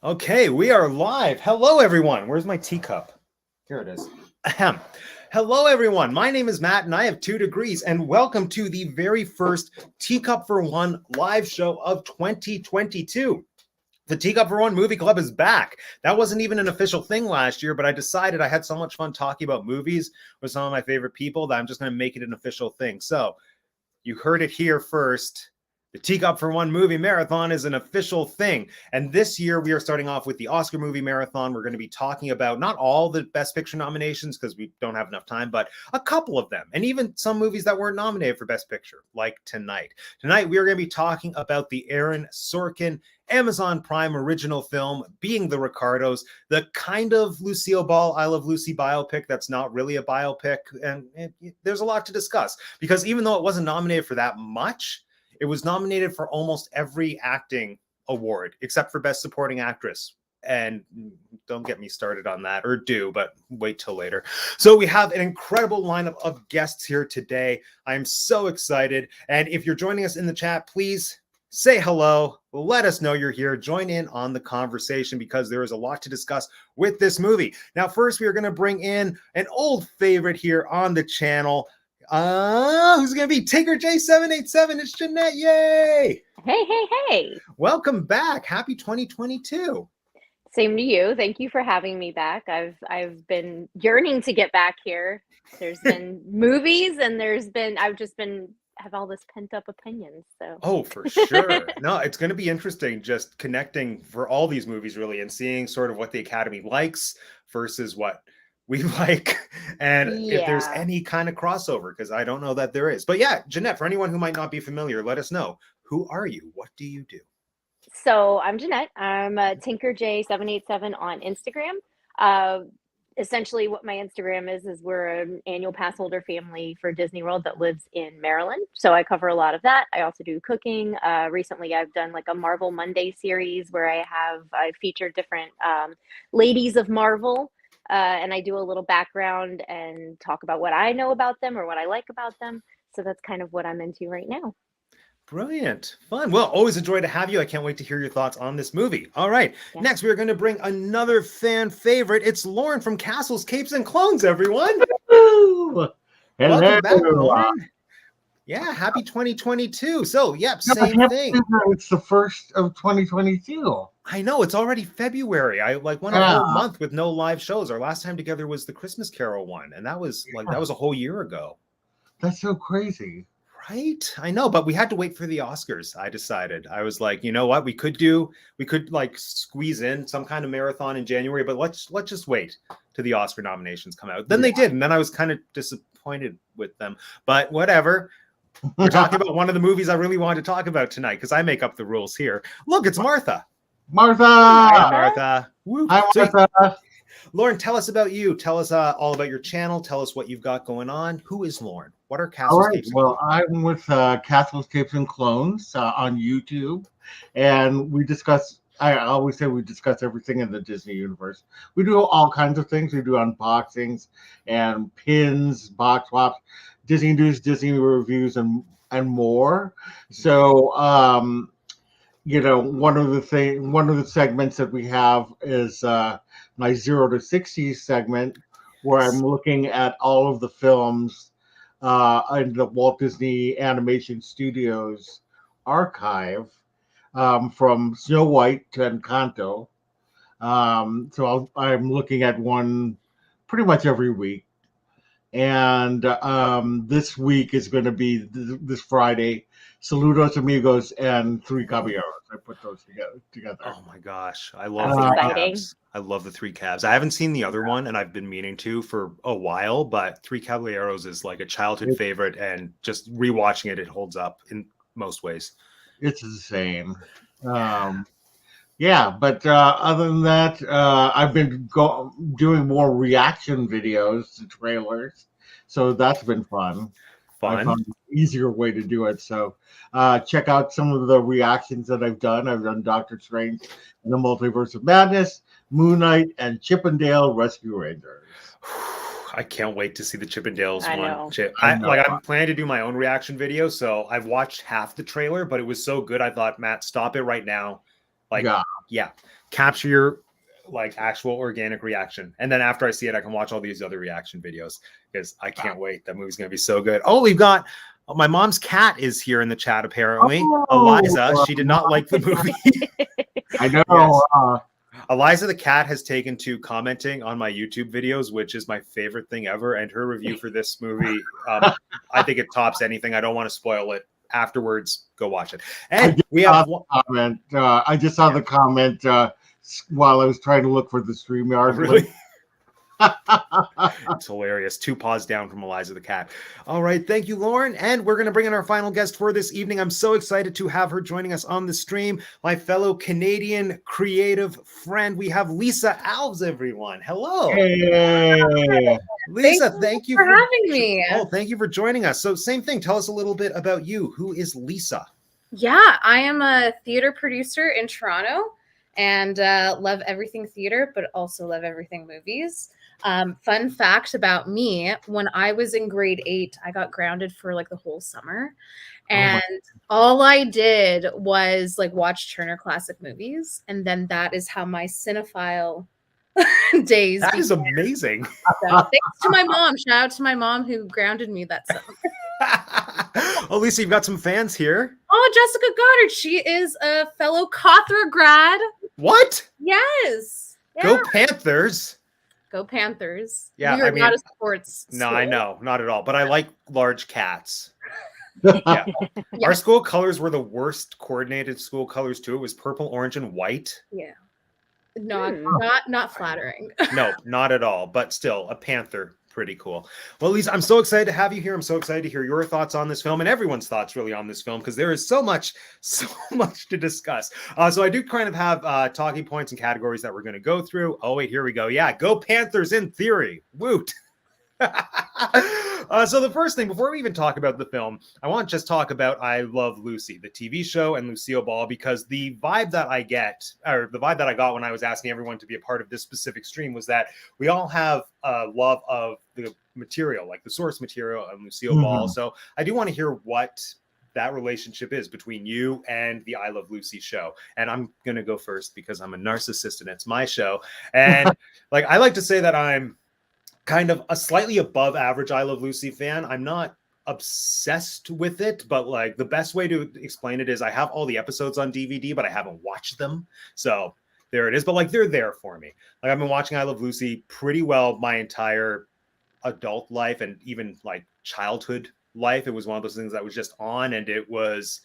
Okay, we are live. Hello, everyone. Where's my teacup? Here it is. Ahem. Hello, everyone. My name is Matt, and I have 2 degrees, and welcome to the very first Teacup For One live show of 2022. The Teacup For One Movie Club is back. That wasn't even an official thing last year, but I decided I had so much fun talking about movies with some of my favorite people that I'm just going to make it an official thing. So, you heard it here first. The Teacup For One Movie Marathon is an official thing. And this year, we are starting off with the Oscar Movie Marathon. We're going to be talking about not all the Best Picture nominations, because we don't have enough time, but a couple of them. And even some movies that weren't nominated for Best Picture, like tonight. Tonight, we are going to be talking about the Aaron Sorkin Amazon Prime original film, Being the Ricardos, the kind of Lucille Ball, I Love Lucy biopic that's not really a biopic. And there's a lot to discuss, because even though it wasn't nominated for that much, it was nominated for almost every acting award except for Best Supporting Actress. And don't get me started on that, or do, but wait till later. So we have an incredible lineup of guests here today. I'm so excited. And if you're joining us in the chat, please say hello. Let us know you're here. Join in on the conversation, because there is a lot to discuss with this movie. Now, first, we are going to bring in an old favorite here on the channel. Who's gonna be Tinker J787? It's Jeanette. Yay! Hey. Welcome back. Happy 2022. Same to you. Thank you for having me back. I've been yearning to get back here. There's been movies, and I've just been have all this pent up opinions. So oh, for sure. No, it's going to be interesting just connecting for all these movies, really, and seeing sort of what the Academy likes versus what we like, and if there's any kind of crossover, because I don't know that there is. But yeah, Jeanette, for anyone who might not be familiar, let us know. Who are you? What do you do? So I'm Jeanette. I'm Tinker J787 on Instagram. Essentially, what my Instagram is we're an annual pass holder family for Disney World that lives in Maryland. So I cover a lot of that. I also do cooking. Recently, I've done like a Marvel Monday series where I featured different ladies of Marvel. And I do a little background and talk about what I know about them or what I like about them. So that's kind of what I'm into right now. Brilliant. Fun. Well, always a joy to have you. I can't wait to hear your thoughts on this movie. All right. Yeah. Next, we're going to bring another fan favorite. It's Lauren from Castles, Capes, and Clones, everyone. Hello. Welcome back, Lauren. Yeah, happy 2022. So, yep, same thing. It's the first of 2022. I know, it's already February. I went a whole month with no live shows. Our last time together was the Christmas Carol one, and that was that was a whole year ago. That's so crazy. Right? I know, but we had to wait for the Oscars. I decided. I was like, you know what? We could like squeeze in some kind of marathon in January, but let's just wait till the Oscar nominations come out. Then they did, and then I was kind of disappointed with them. But whatever. We're talking about one of the movies I really wanted to talk about tonight, because I make up the rules here. Look, it's Martha. Martha! Hi, Martha. Woo. Hi, Martha. Lauren, tell us about you. Tell us all about your channel. Tell us what you've got going on. Who is Lauren? What are Castles, Capes, and Clones? Well, I'm with Castles, Capes, and Clones on YouTube, and we discuss. I always say we discuss everything in the Disney universe. We do all kinds of things. We do unboxings and pins, box swaps, Disney news, Disney reviews, and more. So, one of the segments that we have is my 0 to 60 segment, where I'm looking at all of the films in the Walt Disney Animation Studios archive, from Snow White to Encanto. So I'm looking at one pretty much every week. And this week is going to be this Friday, Saludos Amigos and Three Caballeros. I put those together. Oh my gosh, I love the Three Cabs. I love the Three Cabs. I haven't seen the other one, and I've been meaning to for a while. But Three Caballeros is like a childhood favorite, and just rewatching it holds up in most ways. It's the same. Yeah, but other than that, I've been doing more reaction videos to trailers, so that's been fun. I found an easier way to do it. So check out some of the reactions that I've done. I've done Doctor Strange and the Multiverse of Madness, Moon Knight, and Chippendale Rescue Rangers. I can't wait to see the Chippendales one. I'm planning to do my own reaction video, so I've watched half the trailer, but it was so good. I thought, Matt, stop it right now. Like, yeah, capture your like actual organic reaction. And then after I see it, I can watch all these other reaction videos because I can't wait. That movie's going to be so good. Oh, we've got my mom's cat is here in the chat, apparently. Eliza, she did not like the movie. I know. Yes. Eliza the cat has taken to commenting on my YouTube videos, which is my favorite thing ever. And her review for this movie, I think it tops anything. I don't want to spoil it. Afterwards, go watch it. And we have one comment. I just saw the comment while I was trying to look for the StreamYard. Really? It's hilarious. 2 paws down from Eliza the cat. All right. Thank you, Lauren. And we're going to bring in our final guest for this evening. I'm so excited to have her joining us on the stream. My fellow Canadian creative friend. We have Lisa Alves, everyone. Hello. Hey. Lisa, thank you for having me. Oh, thank you for joining us. So same thing. Tell us a little bit about you. Who is Lisa? Yeah, I am a theater producer in Toronto and love everything theater, but also love everything movies. Fun fact about me, when I was in grade 8, I got grounded for like the whole summer. And all I did was like watch Turner Classic Movies. And then that is how my cinephile days That is amazing. So, thanks to my mom. Shout out to my mom who grounded me that summer. Oh, Lisa, you've got some fans here. Oh, Jessica Goddard. She is a fellow Cawthra grad. What? Yes. Yeah. Go Panthers. Go Panthers. Yeah, we are I mean, not a sports No, school. I know. Not at all. But I like large cats. Yeah. Our school colors were the worst coordinated school colors too. It was purple, orange, and white. Yeah. Not flattering. No, not at all. But still, a panther. Pretty cool. Well, Lisa, I'm so excited to have you here. I'm so excited to hear your thoughts on this film and everyone's thoughts really on this film because there is so much to discuss. So I do kind of have talking points and categories that we're going to go through. Oh, wait, here we go. Yeah, go Panthers in theory. Woot. So the first thing, before we even talk about the film, I want to just talk about I Love Lucy, the TV show, and Lucille Ball, because the vibe that I get, or the vibe that I got when I was asking everyone to be a part of this specific stream was that we all have a love of the material, like the source material and Lucille Ball. So I do want to hear what that relationship is between you and the I Love Lucy show. And I'm going to go first because I'm a narcissist and it's my show. And like, I like to say that I'm kind of a slightly above average I Love Lucy fan. I'm not obsessed with it, but like the best way to explain it is I have all the episodes on DVD, but I haven't watched them. So there it is. But like, they're there for me. Like, I've been watching I Love Lucy pretty well my entire adult life and even like childhood life. It was one of those things that was just on, and it was,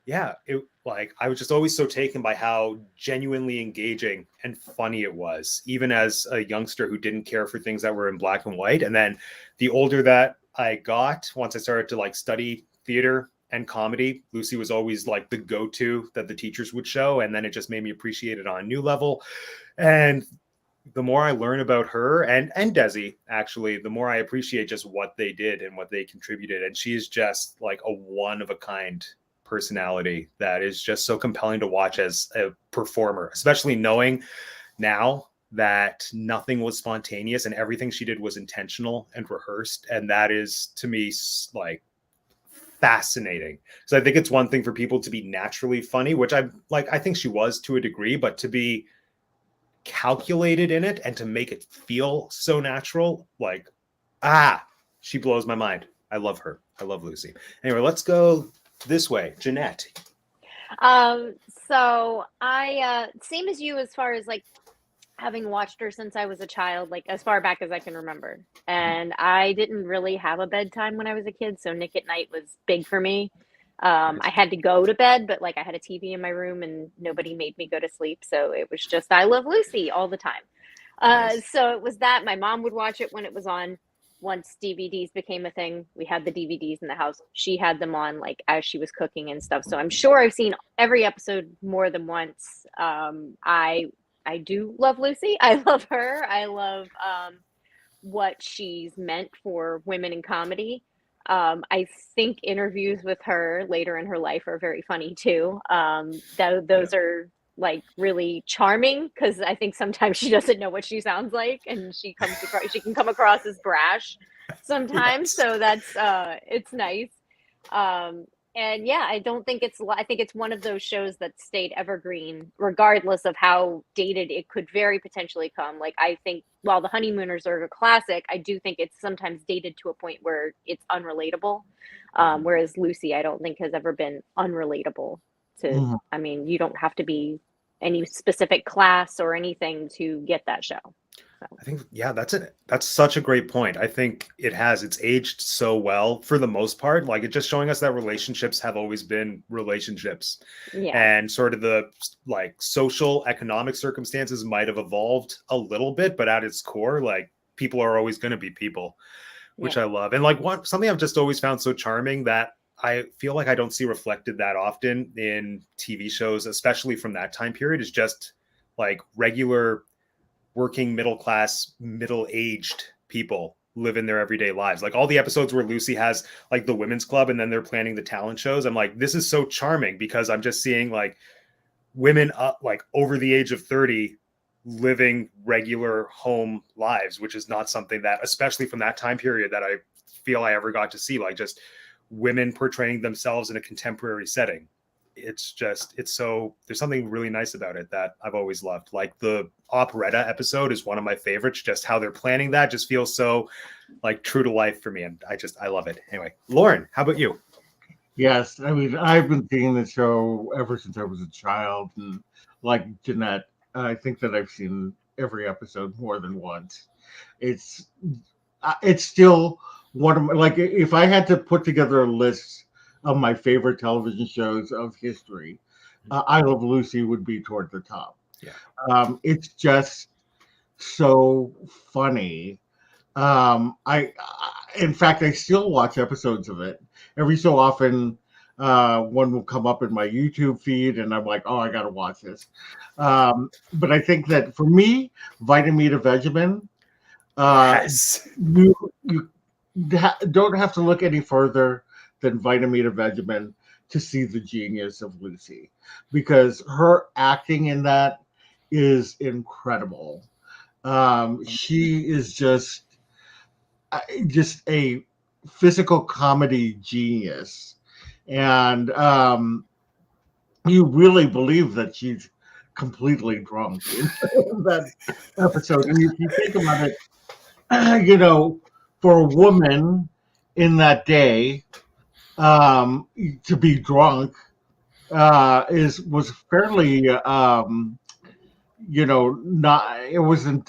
yeah, it like I was just always so taken by how genuinely engaging and funny it was, even as a youngster who didn't care for things that were in black and white. And then the older that I got, once I started to like study theater and comedy, Lucy was always like the go-to that the teachers would show. And then it just made me appreciate it on a new level. And the more I learn about her and Desi, actually, the more I appreciate just what they did and what they contributed. And she is just like a one-of-a-kind personality that is just so compelling to watch as a performer, especially knowing now that nothing was spontaneous and everything she did was intentional and rehearsed. And that is, to me, like fascinating. So I think it's one thing for people to be naturally funny, which I think she was to a degree, but to be calculated in it and to make it feel so natural, like, she blows my mind. I love her. I love Lucy. Anyway, let's go this way. Jeanette. So I same as you as far as like having watched her since I was a child, like as far back as I can remember. And I didn't really have a bedtime when I was a kid, so Nick at Night was big for me. I had to go to bed, but like I had a TV in my room and nobody made me go to sleep. So it was just I Love Lucy all the time. So it was that. My mom would watch it when it was on. Once DVDs became a thing, we had the DVDs in the house. She had them on like as she was cooking and stuff. So I'm sure I've seen every episode more than once. I do love Lucy. I love her. I love what she's meant for women in comedy. I think interviews with her later in her life are very funny too. Those are like really charming because I think sometimes she doesn't know what she sounds like and she can come across as brash sometimes. Yes. So that's it's nice. And yeah, I don't think I think it's one of those shows that stayed evergreen, regardless of how dated it could very potentially come. Like, I think while The Honeymooners are a classic, I do think it's sometimes dated to a point where it's unrelatable. Whereas Lucy, I don't think has ever been unrelatable to, Mhm. I mean, you don't have to be any specific class or anything to get that show. So. I think, yeah, that's it. That's such a great point. I think it's aged so well for the most part. Like, it's just showing us that relationships have always been relationships. Yeah. And sort of the like social economic circumstances might have evolved a little bit, but at its core, like, people are always going to be people, which I love. And like, something I've just always found so charming that I feel like I don't see reflected that often in TV shows, especially from that time period, is just like regular working middle class, middle-aged people living their everyday lives. Like all the episodes where Lucy has like the women's club and then they're planning the talent shows. I'm like, this is so charming because I'm just seeing like women up like over the age of 30 living regular home lives, which is not something that, especially from that time period, that I feel I ever got to see. Like just women portraying themselves in a contemporary setting. It's so, there's something really nice about it that I've always loved. Like the operetta episode is one of my favorites. Just how they're planning that just feels so like true to life for me. And I love it. Anyway, Lauren, how about you? Yes, I mean, I've been seeing the show ever since I was a child, and like Jeanette, I think that I've seen every episode more than once. It's it's still one of my, like, if I had to put together a list of my favorite television shows of history, I Love Lucy would be toward the top. Yeah. It's just so funny. In fact, I still watch episodes of it every so often. One will come up in my YouTube feed, and I'm like, "Oh, I gotta watch this." But I think that for me, Vitamita Vegemin, Yes. you don't have to look any further than Vitamita Vegemin to see the genius of Lucy, because her acting in that is incredible. She is just a physical comedy genius, and you really believe that she's completely drunk in that episode. And if you think about it, for a woman in that day, to be drunk was fairly not, it wasn't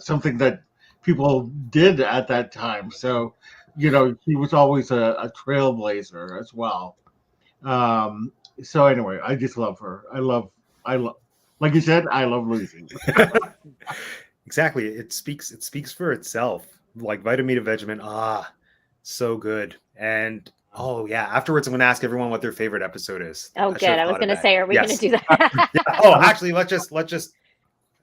something that people did at that time. So, he was always a trailblazer as well. So anyway, I just love her. I love, like you said, I love Lucy. Exactly. It speaks for itself. Like Vitamita Vegemin, so good. And oh yeah, afterwards I'm going to ask everyone what their favorite episode is. Oh, I good. should have I was thought of going to that. say, are we going Yes. to do that? Yeah. Oh, actually, let's just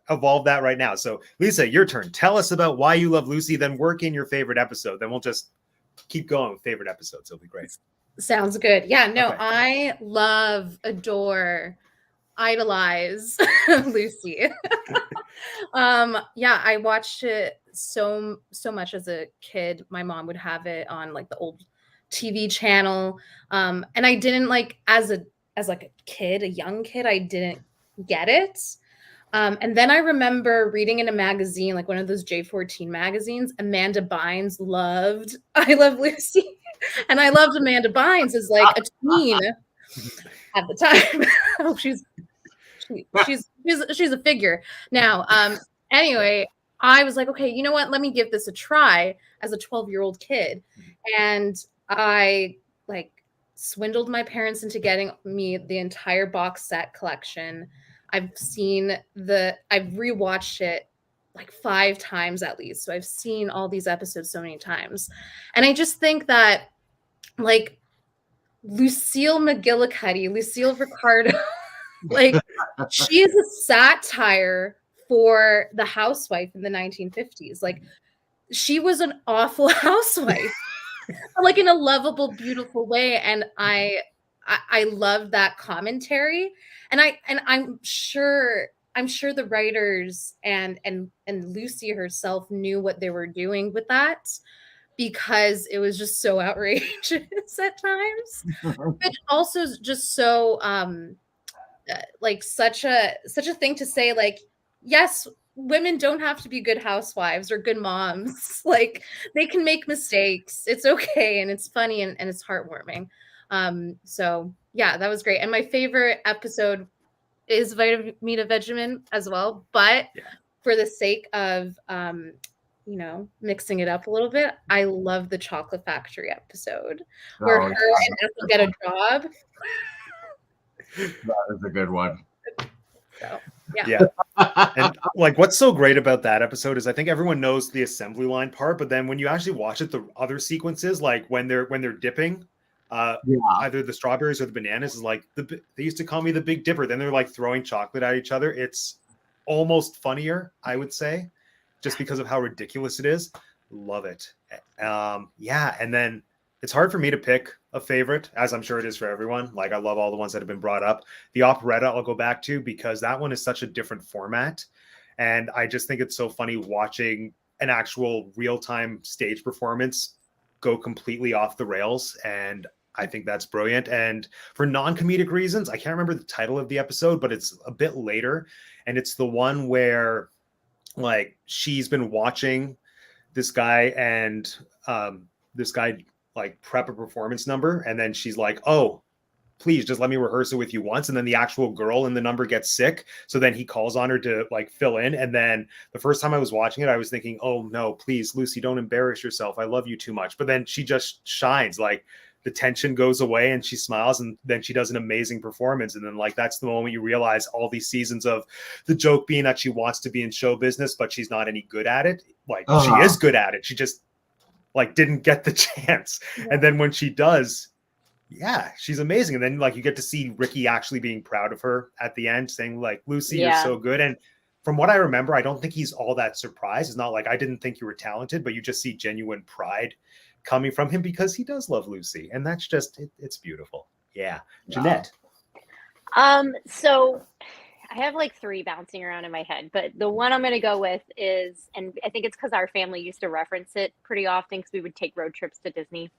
evolve that right now. So, Lisa, your turn. Tell us about why you love Lucy, then work in your favorite episode. Then we'll just keep going with favorite episodes. It'll be great. Sounds good. Yeah, no, Okay. I love, adore, idolize Lucy. Yeah, I watched it so much as a kid. My mom would have it on like the old TV channel. And I didn't like, as like a kid, a young kid, I didn't get it. And then I remember reading in a magazine, like one of those J14 magazines, Amanda Bynes loved I Love Lucy. And I loved Amanda Bynes as like a teen at the time. Oh, she's a figure now. Anyway, I was like, okay, you know what? Let me give this a try as a 12-year-old kid. And I like swindled my parents into getting me the entire box set collection. I've rewatched it like 5 times at least. So I've seen all these episodes so many times. And I just think that like Lucille McGillicuddy, Lucille Ricardo, like she is a satire for the housewife in the 1950s. Like she was an awful housewife, like in a lovable, beautiful way. And I love that commentary. And I'm sure the writers and Lucy herself knew what they were doing with that, because it was just so outrageous at times, but also just so like such a thing to say, like, yes, women don't have to be good housewives or good moms. Like, they can make mistakes. It's okay, and it's funny, and it's heartwarming. So yeah, that was great. And my favorite episode is Vitamina Vegemin as well, but for the sake of mixing it up a little bit, I love the Chocolate Factory episode where her and Ethel get a job. That is a good one. So, And like, what's so great about that episode is I think everyone knows the assembly line part, but then when you actually watch it, the other sequences, like when they're dipping, either the strawberries or the bananas, is like they used to call me the Big Dipper. Then they're like throwing chocolate at each other. It's almost funnier, I would say, just because of how ridiculous it is. Love it. And then it's hard for me to pick a favorite, as I'm sure it is for everyone. Like, I love all the ones that have been brought up. The operetta I'll go back to because that one is such a different format. And I just think it's so funny watching an actual real-time stage performance go completely off the rails. And I think that's brilliant. And for non-comedic reasons, I can't remember the title of the episode, but it's a bit later. And it's the one where, like, she's been watching this guy and like prep a performance number, and then she's like, oh, please just let me rehearse it with you once. And then the actual girl in the number gets sick, so then he calls on her to like fill in. And then the first time I was watching it, I was thinking, oh no, please, Lucy, don't embarrass yourself, I love you too much. But then she just shines, like the tension goes away and she smiles, and then she does an amazing performance. And then, like, that's the moment you realize all these seasons of the joke being that she wants to be in show business, but she's not any good at it. Like, she is good at it, she just like didn't get the chance. And then when she does, she's amazing. And then, like, you get to see Ricky actually being proud of her at the end, saying like, Lucy, you're so good. And from what I remember, I don't think he's all that surprised. It's not like, I didn't think you were talented, but you just see genuine pride coming from him because he does love Lucy. And that's just, it's beautiful. Jeanette. So I have like three bouncing around in my head, but the one I'm going to go with is, and I think it's because our family used to reference it pretty often because we would take road trips to Disney.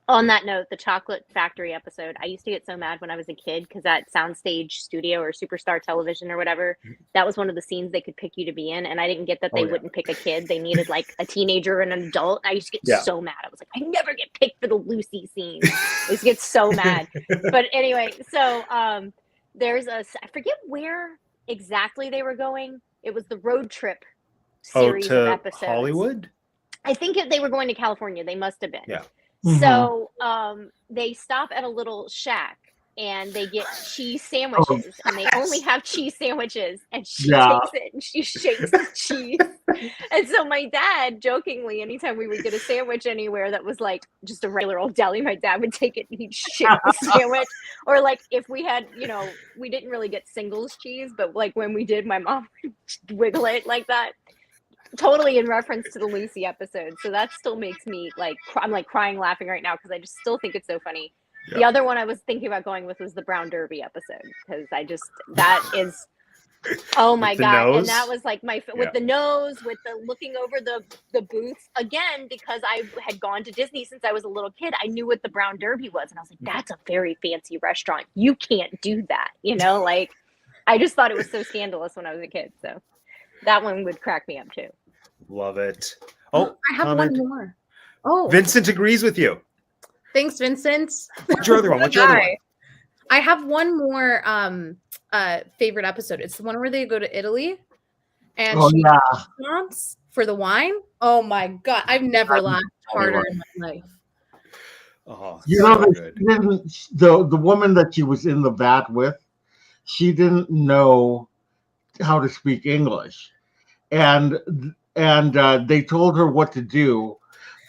On that note, the Chocolate Factory episode, I used to get so mad when I was a kid because that Soundstage Studio or Superstar Television or whatever, that was one of the scenes they could pick you to be in. And I didn't get that they wouldn't pick a kid. They needed like a teenager and an adult. I used to get so mad. I was like, I never get picked for the Lucy scene. I used to get so mad. But anyway, so there's I forget where exactly they were going. It was the road trip series of episodes. Hollywood? I think they were going to California. They must have been. Yeah. So they stop at a little shack and they get cheese sandwiches and they only have cheese sandwiches, and she takes it and she shakes the cheese. And so my dad, jokingly, anytime we would get a sandwich anywhere that was like just a regular old deli, my dad would take it and he'd shake the sandwich. Or like if we had, we didn't really get singles cheese, but like when we did, my mom would wiggle it like that. Totally in reference to the Lucy episode. So that still makes me like, I'm like crying laughing right now because I just still think it's so funny. Yep. The other one I was thinking about going with was the Brown Derby episode because that is, oh my God. Nose? And that was like with the nose, with the looking over the booth again, because I had gone to Disney since I was a little kid. I knew what the Brown Derby was. And I was like, that's a very fancy restaurant. You can't do that. Like I just thought it was so scandalous when I was a kid. So that one would crack me up too. Love it. Oh, I have one more. Oh, Vincent agrees with you. Thanks, Vincent. What's your other one? I have one more favorite episode. It's the one where they go to Italy and she wants for the wine. Oh my God. I've never laughed harder in my life. Oh, the woman that she was in the vat with, she didn't know how to speak English. And they told her what to do,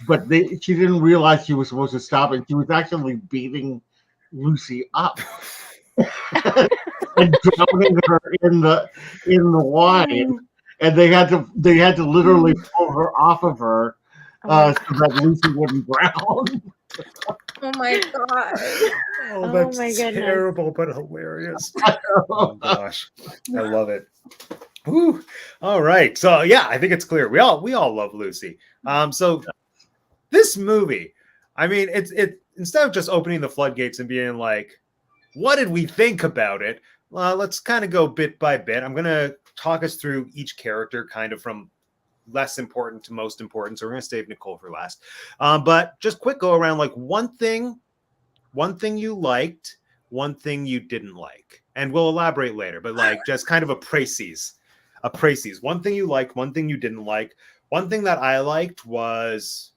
but she didn't realize she was supposed to stop, and she was actually beating Lucy up and drowning her in the wine. And they had to literally pull her off of her so that Lucy wouldn't drown. Oh my God. Oh, that's terrible, but hilarious. Oh gosh. I love it. Ooh. All right. So I think it's clear. We all love Lucy. So this movie, I mean, it instead of just opening the floodgates and being like, what did we think about it? Let's kind of go bit by bit. I'm going to talk us through each character kind of from less important to most important. So we're going to save Nicole for last. But just quick go around, like one thing you liked, one thing you didn't like. And we'll elaborate later, but like just kind of a précis. One thing you liked, one thing you didn't like. One thing that I liked was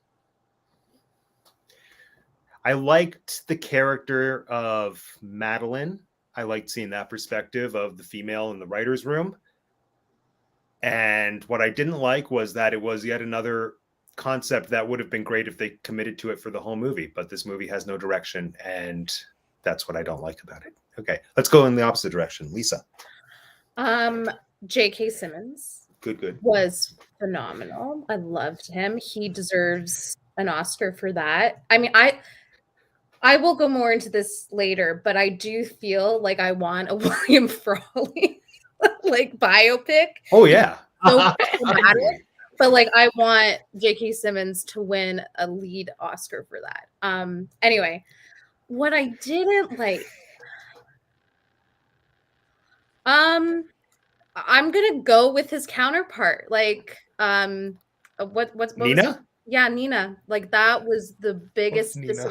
I liked the character of Madeline. I liked seeing that perspective of the female in the writer's room. And what I didn't like was that it was yet another concept that would have been great if they committed to it for the whole movie. But this movie has no direction, and that's what I don't like about it. Okay, let's go in the opposite direction. Lisa. J.K. Simmons. Good. Was phenomenal. I loved him. He deserves an Oscar for that. I mean, I will go more into this later, but I do feel like I want a William Frawley like biopic. Oh yeah. So dramatic, but like I want J.K. Simmons to win a lead Oscar for that. Anyway, what I didn't like, I'm gonna go with his counterpart. Like, what Nina? Yeah, Nina. Like that was the biggest. Nina?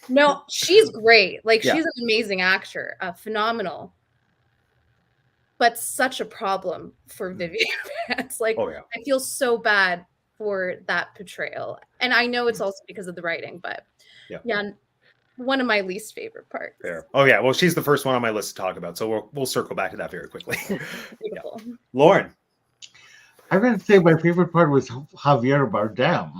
No, she's great. Like Yeah. she's an amazing actor, phenomenal. But such a problem for Vivian Vance. Like, Oh yeah. I feel so bad for that portrayal, and I know it's also because of the writing. But yeah, one of my least favorite parts. Fair. Oh yeah. Well, she's the first one on my list to talk about, so we'll circle back to that very quickly. Beautiful. Yeah. Lauren. I'm going to say my favorite part was Javier Bardem.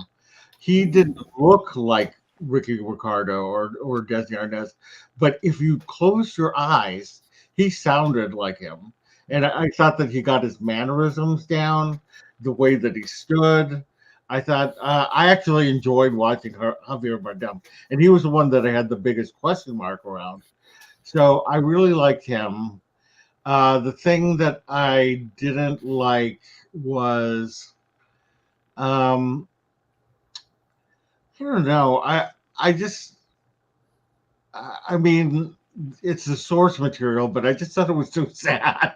He didn't look like Ricky Ricardo or Desi Arnaz, but if you close your eyes, he sounded like him. And I thought that he got his mannerisms down, the way that he stood. I thought I actually enjoyed watching Javier Bardem, and he was the one that I had the biggest question mark around. So I really liked him. The thing that I didn't like was, I don't know. I mean, it's the source material, but I just thought it was so sad.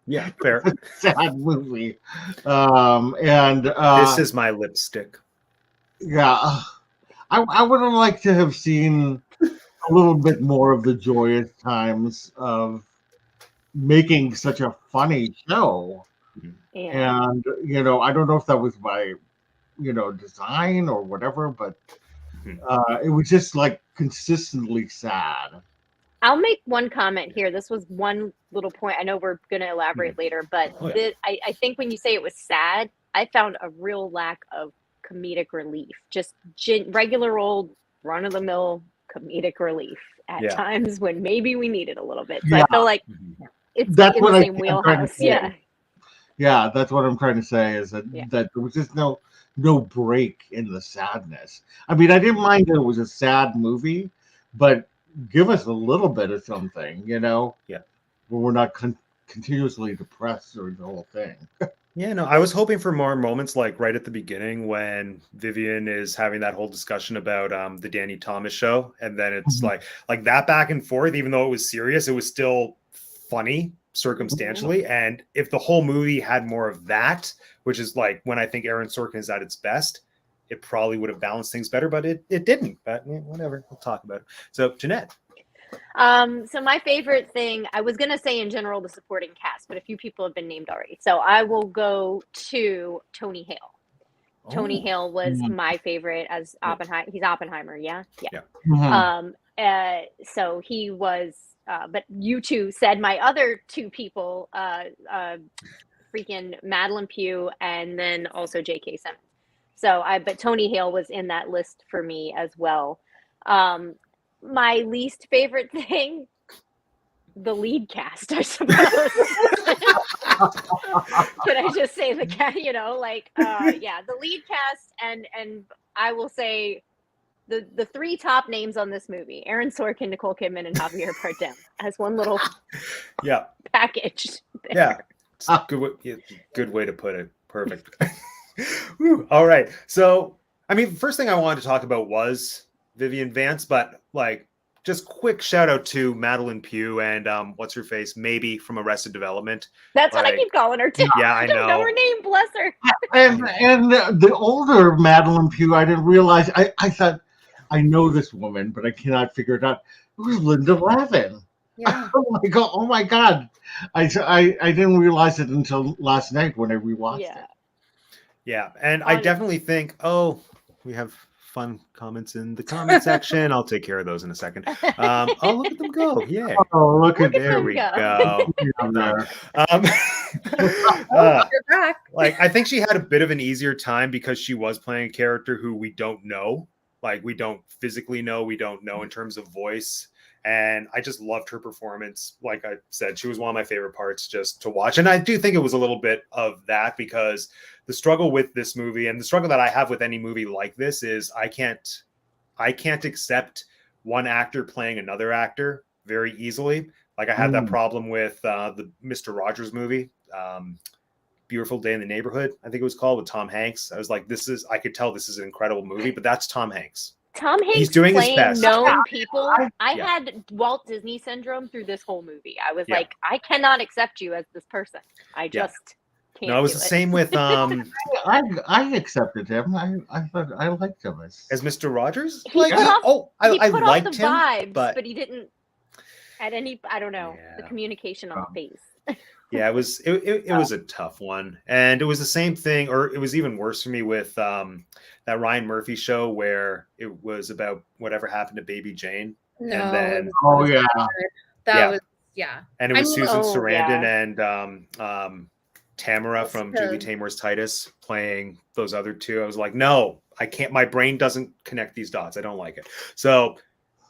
Yeah, fair. Sad movie. And this is my lipstick. Yeah, I would have liked to have seen a little bit more of the joyous times of making such a funny show. Yeah. And I don't know if that was by design or whatever, but it was just like consistently sad. I'll make one comment here. This was one little point. I know we're going to elaborate later, but I think when you say it was sad, I found a real lack of comedic relief. Just regular old run-of-the-mill comedic relief at times when maybe we needed a little bit. So I feel like that's in the same wheelhouse. Yeah. Yeah, that's what I'm trying to say is that there was just no break in the sadness. I mean, I didn't mind that it was a sad movie, but give us a little bit of something, where we're not continuously depressed during the whole thing. Yeah, no, I was hoping for more moments like right at the beginning when Vivian is having that whole discussion about the Danny Thomas show, and then it's like that back and forth. Even though it was serious, it was still funny circumstantially. And if the whole movie had more of that, which is like when I think Aaron Sorkin is at its best, it probably would have balanced things better, but it didn't. But whatever, we'll talk about it. So Jeanette. So my favorite thing, I was going to say in general, the supporting cast, but a few people have been named already. So I will go to Tony Hale. Tony Hale was my favorite as Oppenheimer. He's Oppenheimer. Yeah. So he was, but you two said my other two people, freaking Madeline Pugh and then also J.K. Simmons. But Tony Hale was in that list for me as well. My least favorite thing, the lead cast, I suppose. Could I just say the the lead cast, and I will say the three top names on this movie: Aaron Sorkin, Nicole Kidman, and Javier Bardem, as one little package. There. Good way to put it. Perfect. All right, so I mean, first thing I wanted to talk about was Vivian Vance, but like, just quick shout out to Madeline Pugh and what's her face, maybe from Arrested Development. That's what I Like, keep calling her too. yeah, I I don't know know. her name. Bless her. And the older Madeline Pugh, I didn't realize. I thought I know this woman, but I cannot figure it out. It was Linda Lavin. Yeah. Oh my god! I didn't realize it until last night when I rewatched Yeah. it. Yeah, and I On- definitely think, oh, we have fun comments in the comment section. I'll take care of those in a second. Oh, look at them go! Yay! Oh, look at There them we go. go. there. Um, You're back. like, I think she had a bit of an easier time because she was playing a character who we don't know. Like, we don't physically know, we don't know in terms of voice. And I just loved her performance. Like I said, she was one of my favorite parts just to watch. And I do think it was a little bit of that, because the struggle with this movie, and the struggle that I have with any movie like this, is I can't accept one actor playing another actor very easily. Like, I had that problem with the Mr. Rogers movie, Beautiful Day in the Neighborhood, I think it was called, with Tom Hanks. I was like, I could tell this is an incredible movie, but that's Tom Hanks. Tom Hanks He's doing his playing best. known people. I Yeah. had Walt Disney syndrome through this whole movie. I was Yeah. like, I cannot accept you as this person. I just can't. No, it was do the same with I accepted him. I thought I liked him as Mr. Rogers. He Like, put off- I He put off liked the him, vibes, but but he didn't. At any, I don't know, the Yeah. communication on the face. yeah, it was a tough one, and it was the same thing, or it was even worse for me with that Ryan Murphy show where it was about whatever happened to Baby Jane, No. and then Oh yeah. That Yeah. was yeah. and it was I mean- Susan Oh, Sarandon yeah. and Tamara from That's Julie good. Taymor's Titus playing those other two. I was like, no, I can't. My brain doesn't connect these dots. I don't like it. So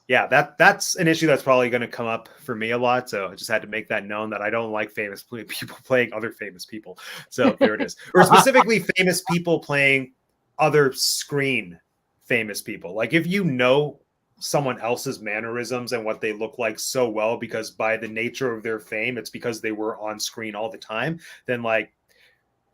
yeah, that's an issue that's probably going to come up for me a lot. So I just had to make that known that I don't like famous people playing other famous people. So there it is. Or specifically famous people playing other screen famous people. Like, if you know someone else's mannerisms and what they look like so well, because by the nature of their fame, it's because they were on screen all the time, then like,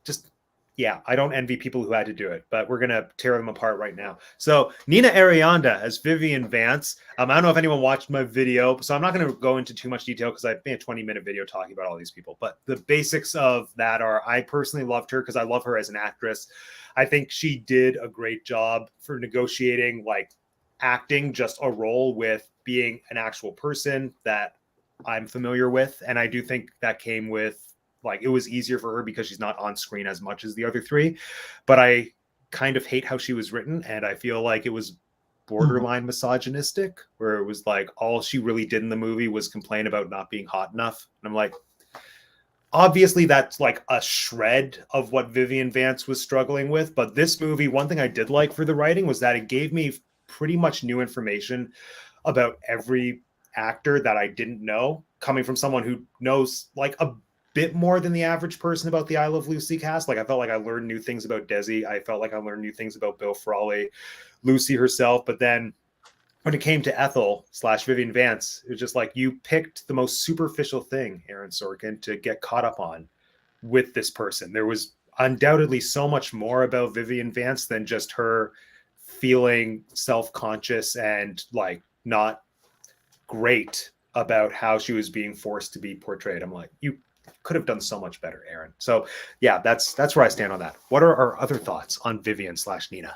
just, yeah, I don't envy people who had to do it, but we're going to tear them apart right now. So Nina Arianda as Vivian Vance. I don't know if anyone watched my video, so I'm not going to go into too much detail because I've made a 20-minute video talking about all these people. But the basics of that are, I personally loved her because I love her as an actress. I think she did a great job for negotiating, like, acting just a role with being an actual person that I'm familiar with. And I do think that came with, like, it was easier for her because she's not on screen as much as the other three. But I kind of hate how she was written, and I feel like it was borderline misogynistic, where it was like all she really did in the movie was complain about not being hot enough. And I'm like, obviously that's like a shred of what Vivian Vance was struggling with. But this movie, one thing I did like for the writing was that it gave me pretty much new information about every actor that I didn't know, coming from someone who knows like a bit more than the average person about the I Love Lucy cast. Like, I felt like I learned new things about Desi. I felt like I learned new things about Bill Frawley, Lucy herself. But then when it came to Ethel / Vivian Vance, it was just like, you picked the most superficial thing, Aaron Sorkin, to get caught up on with this person. There was undoubtedly so much more about Vivian Vance than just her feeling self-conscious and like not great about how she was being forced to be portrayed. I'm like, you could have done so much better, Aaron. So yeah, that's where I stand on that. What are our other thoughts on Vivian / Nina?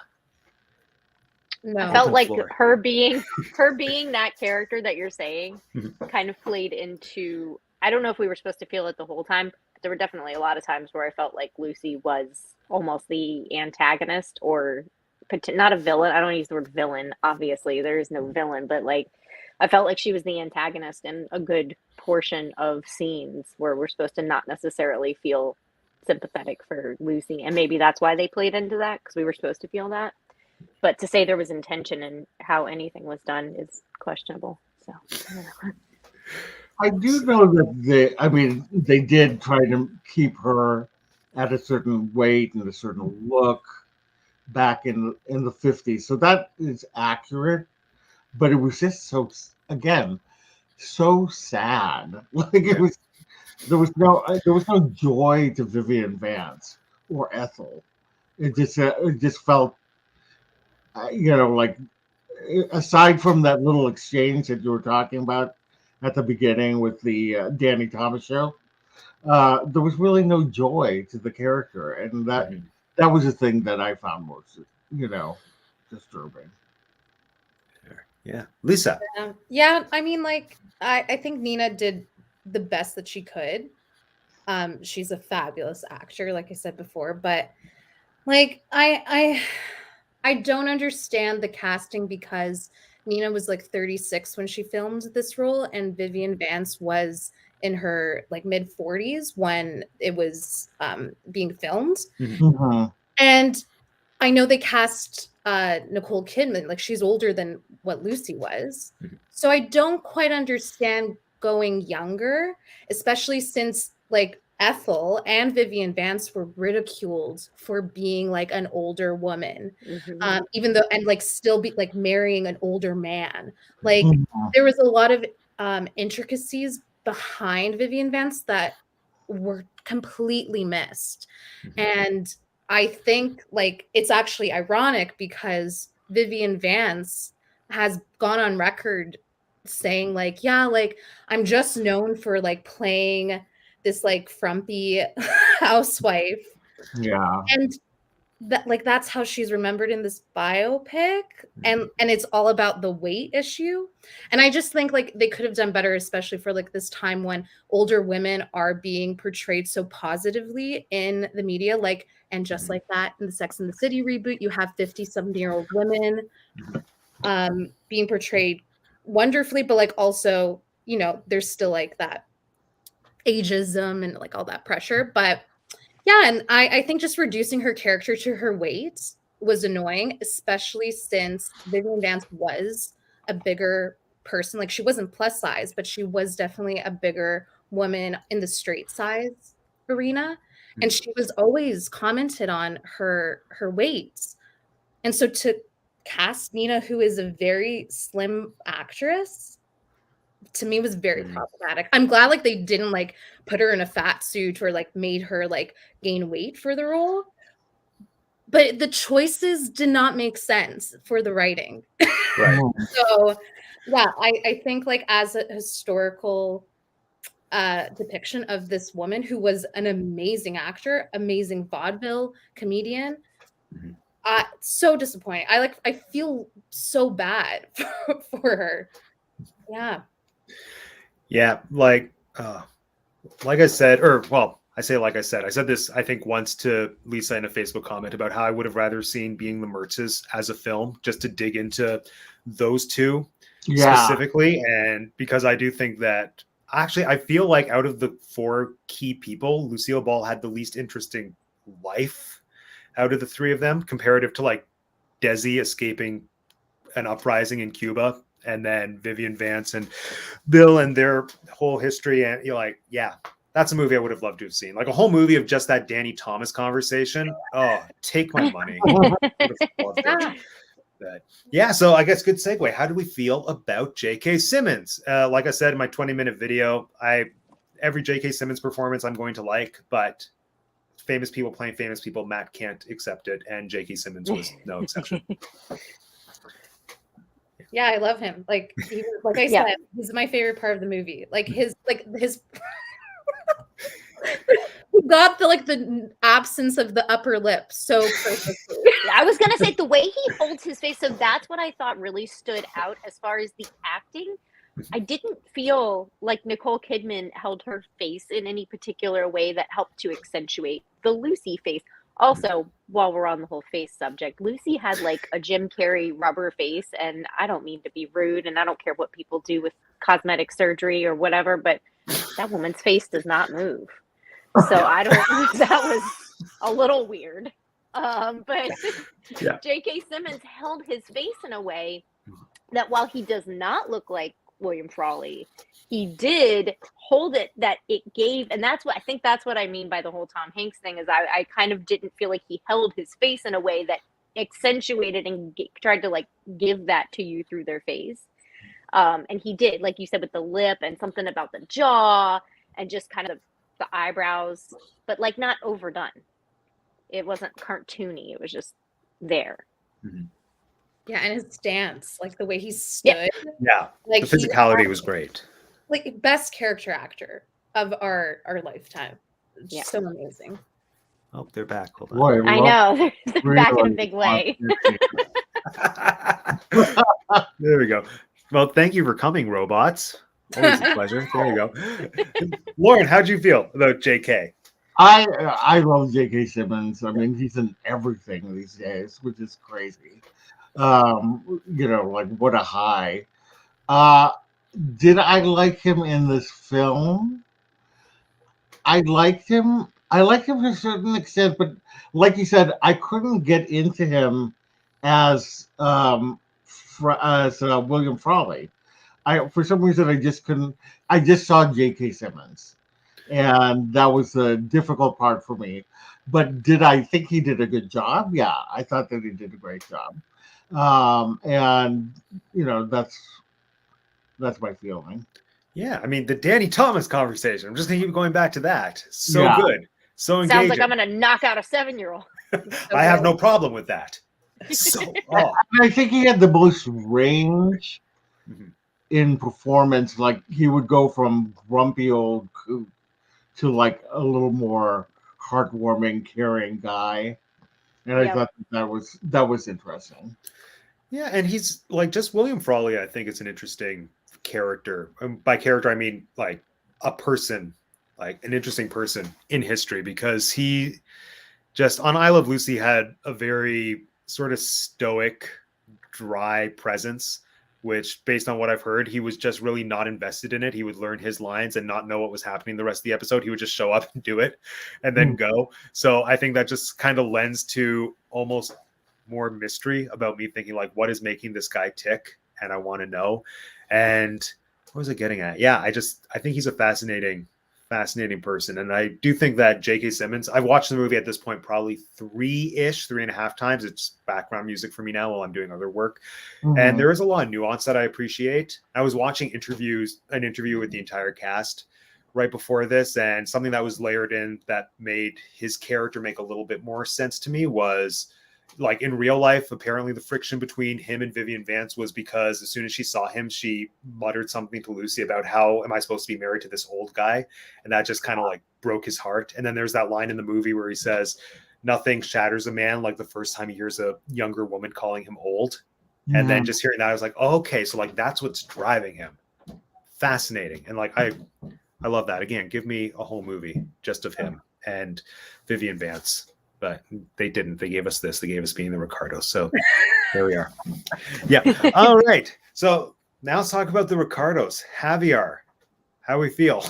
No. I felt Open like floor. her being that character that you're saying Mhm. kind of played into, I don't know if we were supposed to feel it the whole time, but there were definitely a lot of times where I felt like Lucy was almost the antagonist, or not a villain. I don't use the word villain, obviously there is no villain, but like I felt like she was the antagonist in a good portion of scenes where we're supposed to not necessarily feel sympathetic for Lucy, and maybe that's why they played into that, because we were supposed to feel that. But to say there was intention in how anything was done is questionable. So I don't know. I do know that they did try to keep her at a certain weight and a certain look back in the 50s. So that is accurate, but it was just so sad. Like, it was, there was no joy to Vivian Vance or Ethel. It just felt like aside from that little exchange that you were talking about at the beginning with the Danny Thomas show, there was really no joy to the character, and that was the thing that I found most, disturbing. Yeah, Lisa. Yeah, I mean, like, I think Nina did the best that she could. She's a fabulous actor, like I said before, but like I don't understand the casting because Nina was like 36 when she filmed this role, and Vivian Vance was in her like mid 40s when it was being filmed. Mhm. And I know they cast Nicole Kidman, like she's older than what Lucy was. So I don't quite understand going younger, especially since like Ethel and Vivian Vance were ridiculed for being like an older woman, even though, and like still be like marrying an older man. Like there was a lot of intricacies behind Vivian Vance that were completely missed. And I think like it's actually ironic because Vivian Vance has gone on record saying like, yeah, like I'm just known for like playing this like frumpy housewife. Yeah. And that like that's how she's remembered in this biopic, and it's all about the weight issue. And I just think like they could have done better, especially for like this time when older women are being portrayed so positively in the media, like, and just like that in the Sex and the City reboot, you have 50-70-year-old women being portrayed wonderfully, but like also, there's still like that ageism and like all that pressure. But yeah, and I think just reducing her character to her weight was annoying, especially since Vivian Vance was a bigger person. Like she wasn't plus size, but she was definitely a bigger woman in the straight size arena. And she was always commented on her weight. And so to cast Nina, who is a very slim actress, to me was very problematic. I'm glad like they didn't like put her in a fat suit or like made her like gain weight for the role. But the choices did not make sense for the writing. Right. So yeah, I think like as a historical depiction of this woman who was an amazing actor, amazing vaudeville comedian, so disappointing. I feel so bad for her. Yeah. Yeah, like I said, I said this, I think, once to Lisa in a Facebook comment about how I would have rather seen Being the Mertzes as a film, just to dig into those two specifically. And because I do think that, actually, I feel like out of the four key people, Lucille Ball had the least interesting life out of the three of them, comparative to like Desi escaping an uprising in Cuba, and then Vivian Vance and Bill and their whole history. And you're like, yeah, that's a movie I would have loved to have seen. Like a whole movie of just that Danny Thomas conversation. Oh, take my money. But yeah, so I guess good segue. How do we feel about J.K. Simmons? Like I said in my 20-minute video, every J.K. Simmons performance I'm going to like, but famous people playing famous people, Matt can't accept it, and J.K. Simmons was no exception. Yeah, I love him. Like I said, he's my favorite part of the movie. Like his he got the absence of the upper lip so perfectly. I was gonna say the way he holds his face. So that's what I thought really stood out as far as the acting. I didn't feel like Nicole Kidman held her face in any particular way that helped to accentuate the Lucy face. Also, while we're on the whole face subject, Lucy had like a Jim Carrey rubber face, and I don't mean to be rude, and I don't care what people do with cosmetic surgery or whatever, but that woman's face does not move. So that was a little weird. But yeah. J.K. Simmons held his face in a way that while he does not look like William Frawley, he did hold it that it gave, and that's what I mean by the whole Tom Hanks thing, is I kind of didn't feel like he held his face in a way that accentuated and tried to like give that to you through their face. And he did, like you said, with the lip and something about the jaw and just kind of the eyebrows, but like not overdone. It wasn't cartoony. It was just there. Mm-hmm. Yeah, and his stance, like the way he stood. Yeah, Like the physicality was great. Like best character actor of our lifetime. Yeah. So amazing. Oh, they're back. Hold on. Boy, I know. They're back in a big way. There we go. Well, thank you for coming, robots. Always a pleasure. There you go. Lauren, how'd you feel about JK? I love J.K. Simmons. I mean, he's in everything these days, which is crazy. Like what a high. Did I like him in this film? I liked him. I liked him to a certain extent, but like you said, I couldn't get into him as William Frawley. For some reason I just couldn't. I just saw J.K. Simmons, and that was the difficult part for me. But did I think he did a good job? Yeah, I thought that he did a great job. And that's my feeling. Yeah, I mean the Danny Thomas conversation. I'm just gonna keep going back to that. So Yeah. good, so engaging. Sounds like I'm gonna knock out a 7-year-old. I have no problem with that. So, I think he had the most range Mhm. in performance. Like he would go from grumpy old coot to like a little more heartwarming, caring guy, and I Yep. thought that was interesting. Yeah, and he's like just William Frawley. I think it's an interesting character. By character, I mean like a person, like an interesting person in history, because he just on I Love Lucy had a very sort of stoic, dry presence, which based on what I've heard, he was just really not invested in it. He would learn his lines and not know what was happening the rest of the episode. He would just show up and do it and then go. So I think that just kind of lends to almost more mystery about me thinking like, what is making this guy tick? And I want to know. And what was I getting at? Yeah, I think he's a fascinating person. And I do think that J.K. Simmons, I've watched the movie at this point probably 3.5 times. It's background music for me now while I'm doing other work. Mhm. And there is a lot of nuance that I appreciate. I was watching an interview with the entire cast right before this, and something that was layered in that made his character make a little bit more sense to me was like in real life, apparently the friction between him and Vivian Vance was because as soon as she saw him, she muttered something to Lucy about how am I supposed to be married to this old guy? And that just kind of like broke his heart. And then there's that line in the movie where he says, nothing shatters a man like the first time he hears a younger woman calling him old. Yeah. And then just hearing that, I was like, oh, okay, so like that's what's driving him. Fascinating. And like I love that. Again, give me a whole movie just of him and Vivian Vance. But they didn't. They gave us this. They gave us being the Ricardos. So there we are. Yeah. All right. So now let's talk about the Ricardos. Javier, how we feel?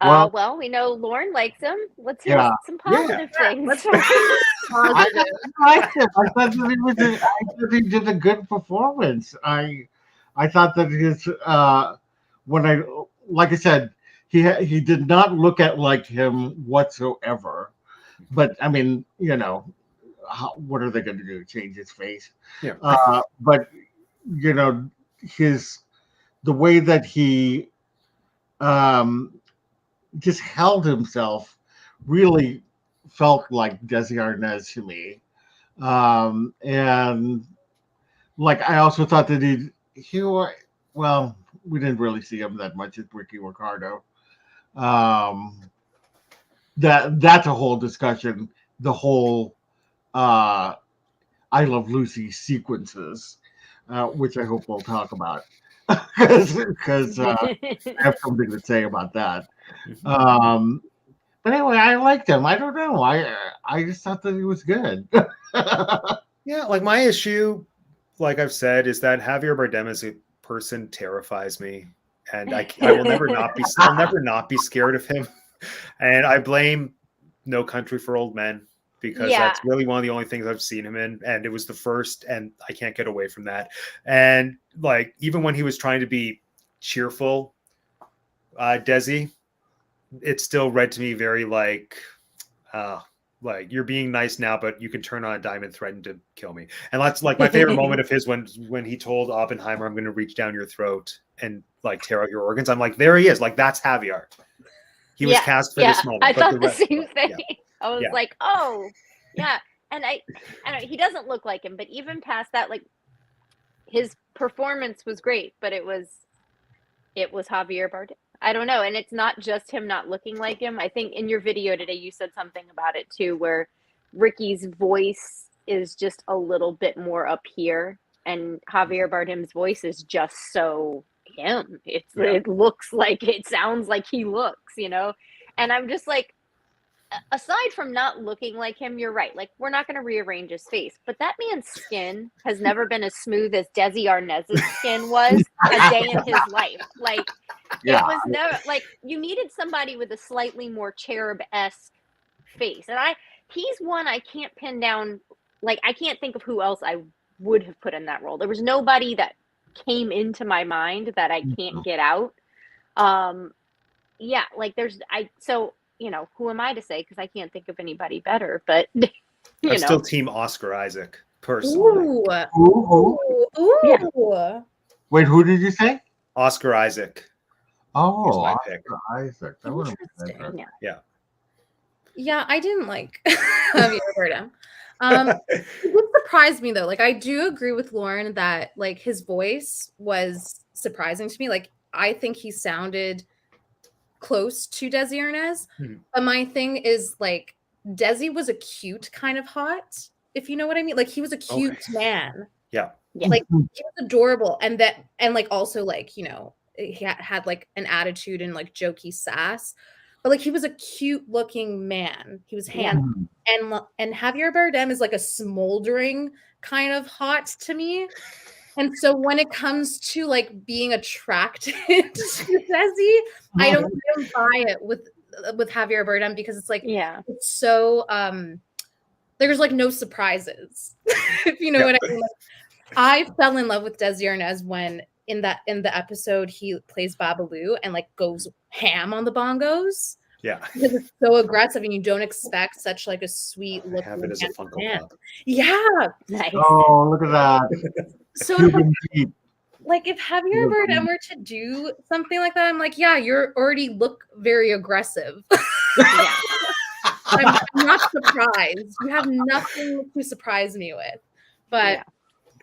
Well, We know Lauren likes him. Let's hear Yeah. some positive things. I liked him. I thought that he did a good performance. I thought that his like I said, he did not look at like him whatsoever. But I mean, what are they going to do? Change his face? Yeah. But the way that he just held himself really felt like Desi Arnaz to me. And like I also thought that we didn't really see him that much as Ricky Ricardo. That's a whole discussion. The whole I Love Lucy sequences, which I hope we'll talk about because I have something to say about that. But anyway, I liked him. I don't know. I just thought that he was good. Yeah, like my issue, like I've said, is that Javier Bardem as a person terrifies me, and I will never not be. I'll never not be scared of him, and I blame No Country for Old Men because that's really one of the only things I've seen him in, and it was the first, and I can't get away from that. And like even when he was trying to be cheerful, Desi, it still read to me very like you're being nice now, but you can turn on a dime and threaten to kill me. And that's like my favorite moment of his when he told Oppenheimer, I'm going to reach down your throat and like tear out your organs. I'm like, there he is. Like that's Javier. He was cast for this moment. I thought the same thing. Yeah. I was like, oh, yeah. and I don't know, he doesn't look like him, but even past that, like his performance was great, but it was Javier Bardem. I don't know, and it's not just him not looking like him. I think in your video today you said something about it too, where Ricky's voice is just a little bit more up here, and Javier Bardem's voice is just so him. It looks like, it sounds like he looks, you know? And I'm just like, aside from not looking like him, you're right. Like, we're not going to rearrange his face, but that man's skin has never been as smooth as Desi Arnaz's skin was a day in his life. Like, it was never, like, you needed somebody with a slightly more cherub-esque face. And he's one I can't pin down. Like, I can't think of who else I would have put in that role. There was nobody that came into my mind that I can't get out. Yeah, like so, you know, who am I to say? Because I can't think of anybody better, but I'm still team Oscar Isaac, personally. Ooh. Yeah. Wait, who did you say? Oscar Isaac. Oh, my pick. Isaac. That would have been Interesting. better. Yeah, I didn't like Javier Bardem. It would surprise me though. Like, I do agree with Lauren that like his voice was surprising to me. Like, I think he sounded close to Desi Arnaz. But my thing is, like, Desi was a cute kind of hot, if you know what I mean. Like, he was a cute man. Yeah. Like, he was adorable, and like also, like, you know, he had like an attitude and like jokey sass. But like, he was a cute looking man. He was handsome. And Javier Bardem is like a smoldering kind of hot to me. And so when it comes to like being attracted to Desi, I don't buy it with Javier Bardem, because it's like, it's so there's like no surprises. If you know what I mean. Like, I fell in love with Desi Arnaz when in the episode he plays Babalu and like goes ham on the bongos. Yeah. Because it's so aggressive and you don't expect such like a sweet look. I have it as a Funko Pop. Yeah. Nice. Oh, look at that. So like if Javier Bardem were to do something like that, I'm like, yeah, you're already look very aggressive. I'm not surprised. You have nothing to surprise me with. But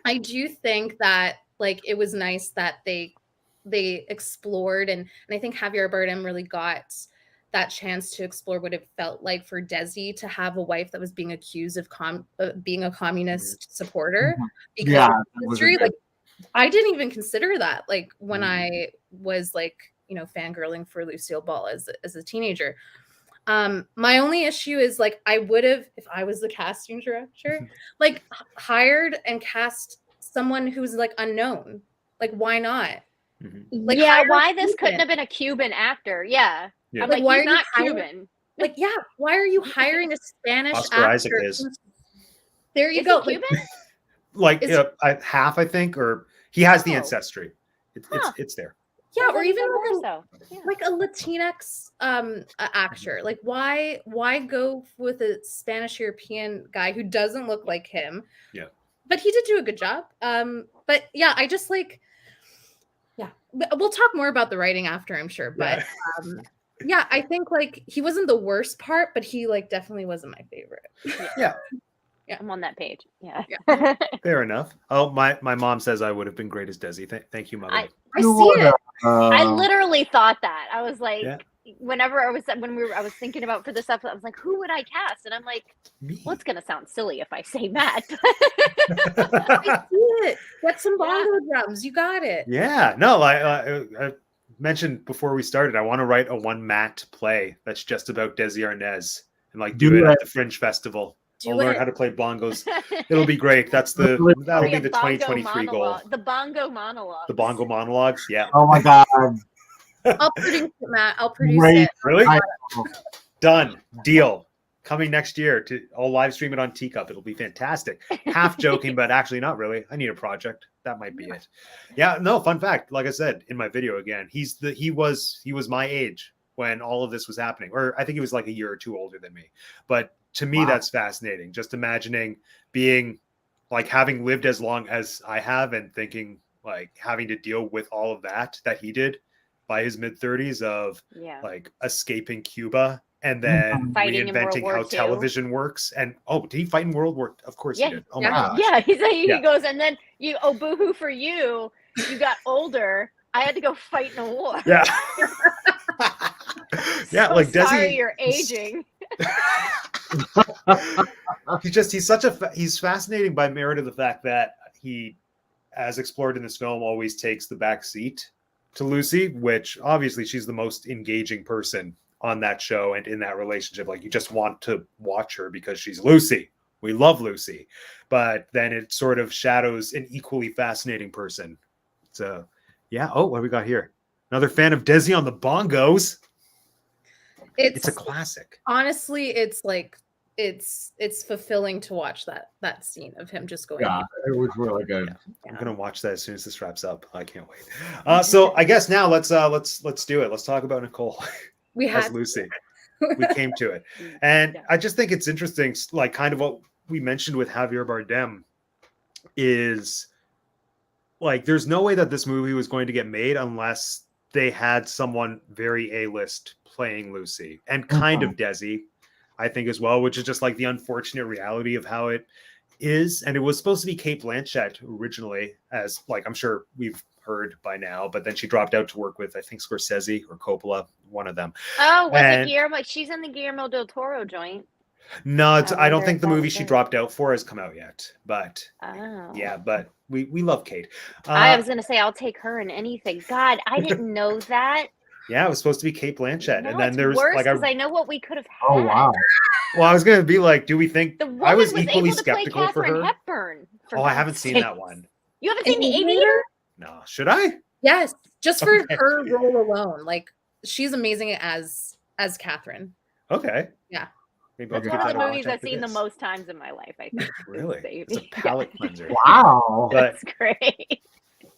I do think that like it was nice that they explored, and I think Javier Bardem really got that chance to explore what it felt like for Desi to have a wife that was being accused of being a communist supporter because of history. Like, I didn't even consider that, like, when I was like, you know, fangirling for Lucille Ball as a teenager. My only issue is like, I would have, if I was the casting director, like hired and cast someone who's like unknown. Like, why not? Like, why this couldn't have been a Cuban actor? Yeah. I'm like, why are not Cuban? Like, why are you hiring a Spanish Oscar actor? Isaac is. There you go. Cuban? Like half, I think, or he has the ancestry. It's there. Yeah, or even like a Latinx actor. Like, why go with a Spanish European guy who doesn't look like him? Yeah. But he did do a good job. But yeah, I just like, we'll talk more about the writing after, I'm sure. But yeah, I think like he wasn't the worst part, but he like definitely wasn't my favorite. Yeah. Yeah, I'm on that page. Yeah. Fair enough. Oh, my mom says I would have been great as Desi. Thank you, Mother. I see it. I literally thought that. I was like, whenever I was thinking about for this episode, I was like, who would I cast? And I'm like, well, it's gonna sound silly if I say Matt. I see it. Get some bongo drums. You got it. Yeah. No, I mentioned before we started, I want to write a one Matt play that's just about Desi Arnaz and like do it at the Fringe Festival. I'll learn how to play bongos. It'll be great. That'll be the 2023 goal. The bongo monologue. The bongo monologues. Yeah. Oh my God. I'll produce it, Matt. I'll produce it. Really? Done. Deal. Coming next year. I'll live stream it on Teacup. It'll be fantastic. Half joking, but actually not really. I need a project. That might be it. Yeah. No, fun fact. Like I said in my video again, he was my age when all of this was happening. Or I think he was like a year or two older than me. But to me, that's fascinating. Just imagining being like having lived as long as I have and thinking like having to deal with all of that he did by his mid-30s of like escaping Cuba and then Fighting in World reinventing War how II. television works. And did he fight in World War? Of course Yeah, he did. Oh my yeah. gosh. Yeah, he Yeah. goes, and then boohoo for you. You got older. I had to go fight in a war. Yeah. Yeah, So like sorry, Desi. you're aging. He's fascinating by merit of the fact that he, as explored in this film, always takes the back seat to Lucy, which obviously she's the most engaging person on that show and in that relationship. Like, you just want to watch her because she's Lucy. We love Lucy. But then it sort of shadows an equally fascinating person. So, yeah. Oh, what do we got here? Another fan of Desi on the bongos. It's a classic. Honestly, it's like it's fulfilling to watch that scene of him just going. Yeah, it was really good. Yeah. I'm gonna watch that as soon as this wraps up. I can't wait. So I guess now let's do it. Let's talk about Nicole We as had Lucy. We came to it, and I just think it's interesting. Like, kind of what we mentioned with Javier Bardem is, like, there's no way that this movie was going to get made unless they had someone very A-list playing Lucy, and kind of Desi, I think, as well, which is just like the unfortunate reality of how it is. And it was supposed to be Cate Blanchett originally, as, like, I'm sure we've heard by now, but then she dropped out to work with, I think, Scorsese or Coppola, one of them. Oh, was it Guillermo? She's in the Guillermo del Toro joint. No, I don't think the movie was she it. dropped out for has come out yet. But yeah, but we love Cate. I was gonna say I'll take her in anything. God, I didn't know that. Yeah, it was supposed to be Cate Blanchett, No, and then it's there's worse like because I know what we could have had. Oh wow! Well, I was gonna be like, do we think The woman I was was equally able to play skeptical for Katharine her? Hepburn. for Oh, I God's haven't seen sakes. that one. You haven't seen the Aviator? Aviator? No, should I? Yes, just for Okay. her role alone. Like, she's amazing as Catherine. Okay. Yeah. Maybe I'll That's give one of that the a movies watch I've after seen the this. most times in my life, I think. Really? The It's a Aviator. palate cleanser. Wow! But That's great.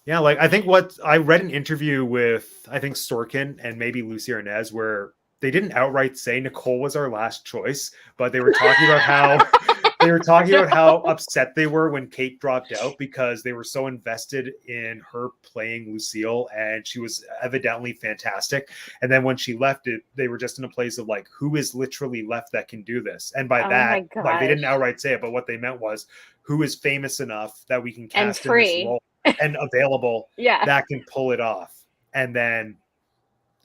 yeah, like, I think what I read an interview with, I think, Sorkin and maybe Lucille Arnaz, where they didn't outright say Nicole was our last choice, but they were talking about how upset they were when Cate dropped out because they were so invested in her playing Lucille, and she was evidently fantastic. And then when she left it, they were just in a place of like, who is literally left that can do this? And by Oh that, my like, they didn't gosh. outright say it, but what they meant was, who is famous enough that we can And cast in free. this role and available Yeah. that can pull it off. And then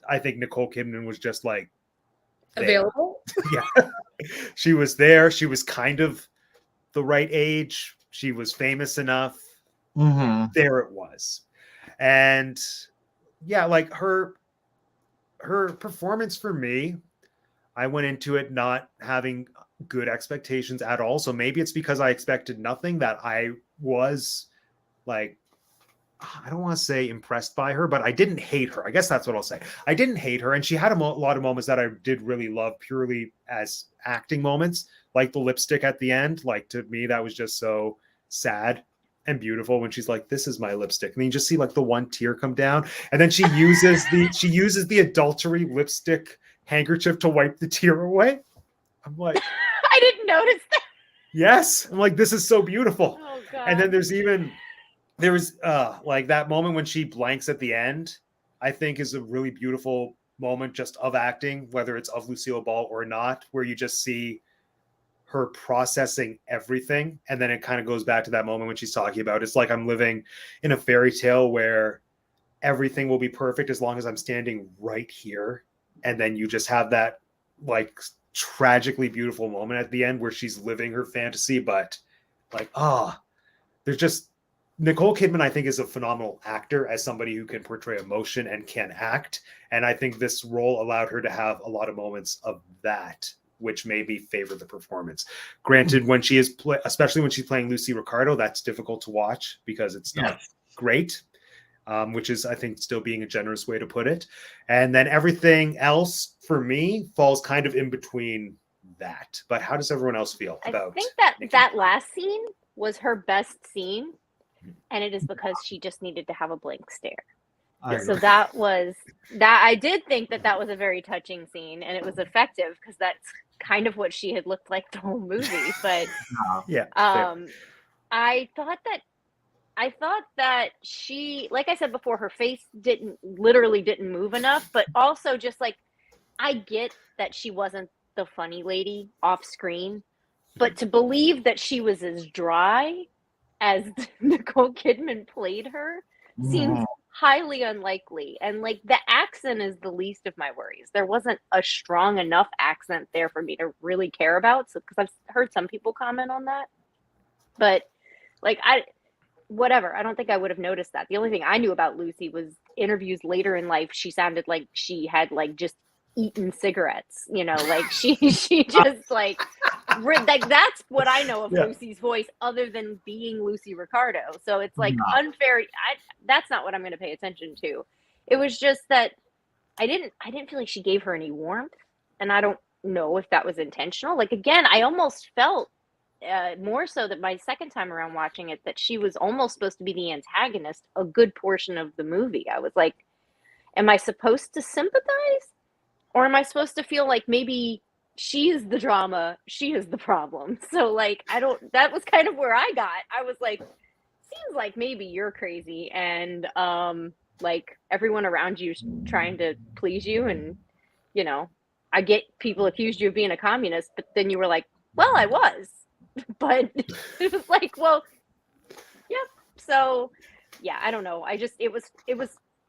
I think Nicole Kidman was just like there. Available. Yeah. She was there. She was kind of the right age. She was famous enough. Mm-hmm. There it was. And yeah, like, her performance, for me, I went into it not having good expectations at all. So maybe it's because I expected nothing that I was, like, I don't want to say impressed by her, but I didn't hate her. I guess that's what I'll say. I didn't hate her. And she had a lot of moments that I did really love purely as acting moments, like the lipstick at the end. Like, to me, that was just so sad and beautiful when she's like, this is my lipstick. And you just see like the one tear come down. And then she uses the adultery lipstick handkerchief to wipe the tear away. I'm like, I didn't notice that. yes. I'm like, this is so beautiful. Oh God. And then there was like that moment when she blanks at the end, I think is a really beautiful moment just of acting, whether it's of Lucille Ball or not, where you just see her processing everything. And then it kind of goes back to that moment when she's talking about, it's like I'm living in a fairy tale where everything will be perfect as long as I'm standing right here. And then you just have that, like, tragically beautiful moment at the end where she's living her fantasy, but like, there's just, Nicole Kidman, I think, is a phenomenal actor as somebody who can portray emotion and can act. And I think this role allowed her to have a lot of moments of that, which maybe favor the performance. Granted, when she is, especially when she's playing Lucy Ricardo, that's difficult to watch because it's not great, which is, I think, still being a generous way to put it. And then everything else for me falls kind of in between that. But how does everyone else feel about? I think that last scene was her best scene. And it is because she just needed to have a blank stare. So that was that. I did think that was a very touching scene, and it was effective because that's kind of what she had looked like the whole movie. But yeah, I thought that she, like I said before, her face literally didn't move enough, but also just like, I get that she wasn't the funny lady off screen, but to believe that she was as dry as Nicole Kidman played her seems highly unlikely. And like the accent is the least of my worries. There wasn't a strong enough accent there for me to really care about. So, because I've heard some people comment on that, but like whatever. I don't think I would have noticed that. The only thing I knew about Lucy was interviews later in life. She sounded like she had like just eaten cigarettes, like she just like that's what I know of Lucy's voice other than being Lucy Ricardo. So it's like unfair. That's not what I'm going to pay attention to. It was just that I didn't feel like she gave her any warmth, and I don't know if that was intentional. Like again, I almost felt more so that my second time around watching it, that she was almost supposed to be the antagonist a good portion of the movie. I was like, am I supposed to sympathize? Or am I supposed to feel like maybe she is the drama, she is the problem? So like, that was kind of where I got. I was like, seems like maybe you're crazy and like everyone around you is trying to please you. And, I get people accused you of being a communist, but then you were like, well, I was. But it was like, well, yeah. So yeah, I don't know. It was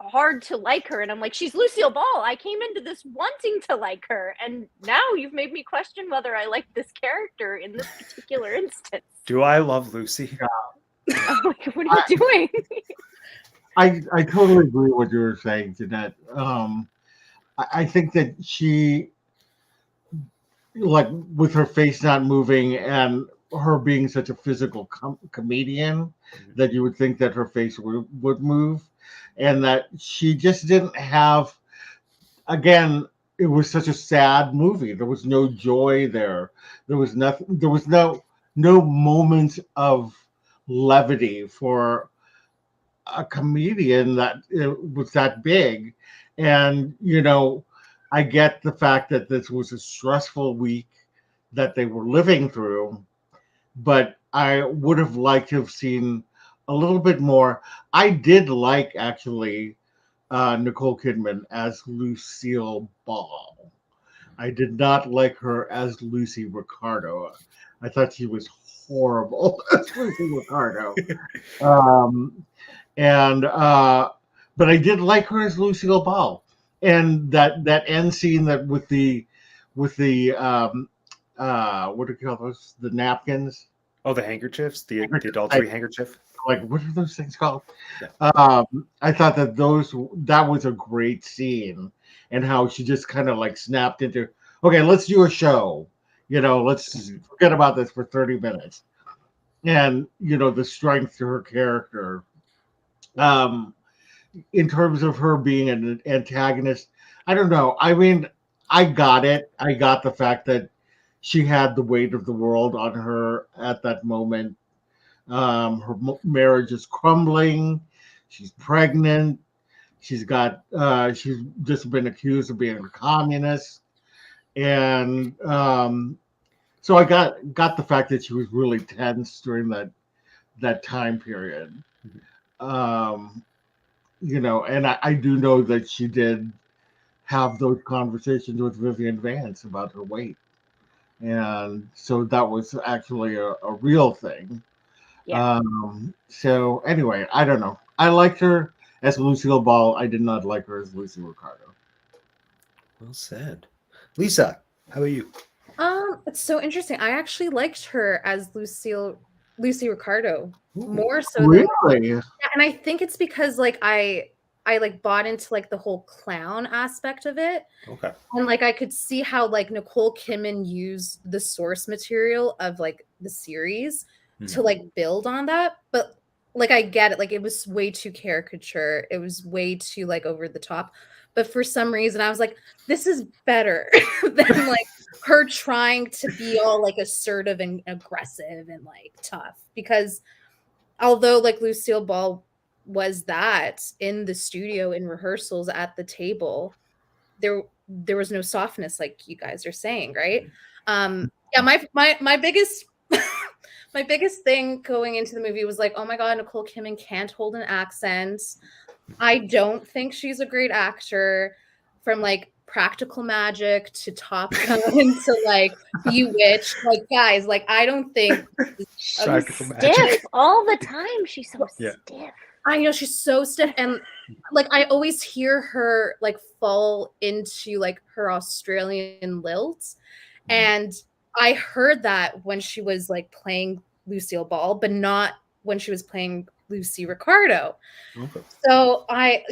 hard to like her, and I'm like, she's Lucille Ball. I came into this wanting to like her, and now you've made me question whether I like this character in this particular instance. Do I love Lucy? I'm like, what are you doing? I totally agree with what you were saying, Jeanette. I think that she, like, with her face not moving and her being such a physical comedian, that you would think that her face would move, and that she just didn't have. Again, it was such a sad movie. There was no joy there. There was nothing. There was no moment of levity for a comedian that was that big. And I get the fact that this was a stressful week that they were living through, but I would have liked to have seen a little bit more. I did like, actually, Nicole Kidman as Lucille Ball. I did not like her as Lucy Ricardo. I thought she was horrible as Lucy Ricardo. But I did like her as Lucille Ball. And that end scene that with the what do you call those? The napkins? Oh, the handkerchiefs, the adultery handkerchief. Like, what are those things called? Yeah. I thought that was a great scene, and how she just kind of like snapped into, okay, let's do a show. Let's forget about this for 30 minutes. And the strength to her character. In terms of her being an antagonist, I don't know. I mean, I got it. I got the fact that she had the weight of the world on her at that moment. Her marriage is crumbling. She's pregnant. She's just been accused of being a communist. And so I got the fact that she was really tense during that time period. And I do know that she did have those conversations with Vivian Vance about her weight. And so that was actually a real thing. Yeah. So anyway, I don't know. I liked her as Lucille Ball. I did not like her as Lucy Ricardo. Well said. Lisa, how about you? It's so interesting. I actually liked her as Lucy Ricardo more so really? And I think it's because like I like bought into like the whole clown aspect of it. Okay. And like I could see how like Nicole Kidman used the source material of like the series to like build on that. But like I get it, like it was way too caricature. It was way too like over the top. But for some reason I was like, this is better than like her trying to be all like assertive and aggressive and like tough. Because although like Lucille Ball was that in the studio, in rehearsals, at the table, there was no softness, like you guys are saying, right? Yeah, my biggest my biggest thing going into the movie was like, oh my god, Nicole Kidman can't hold an accent. I don't think she's a great actor. From like practical magic to Top Gun to like Bewitched. Like, guys, like I don't think Practical magic. Stiff all the time. She's so Yeah. stiff. I know she's so stiff, and like I always hear her like fall into like her Australian lilt, and I heard that when she was like playing Lucille Ball, but not when she was playing Lucy Ricardo. Okay. So I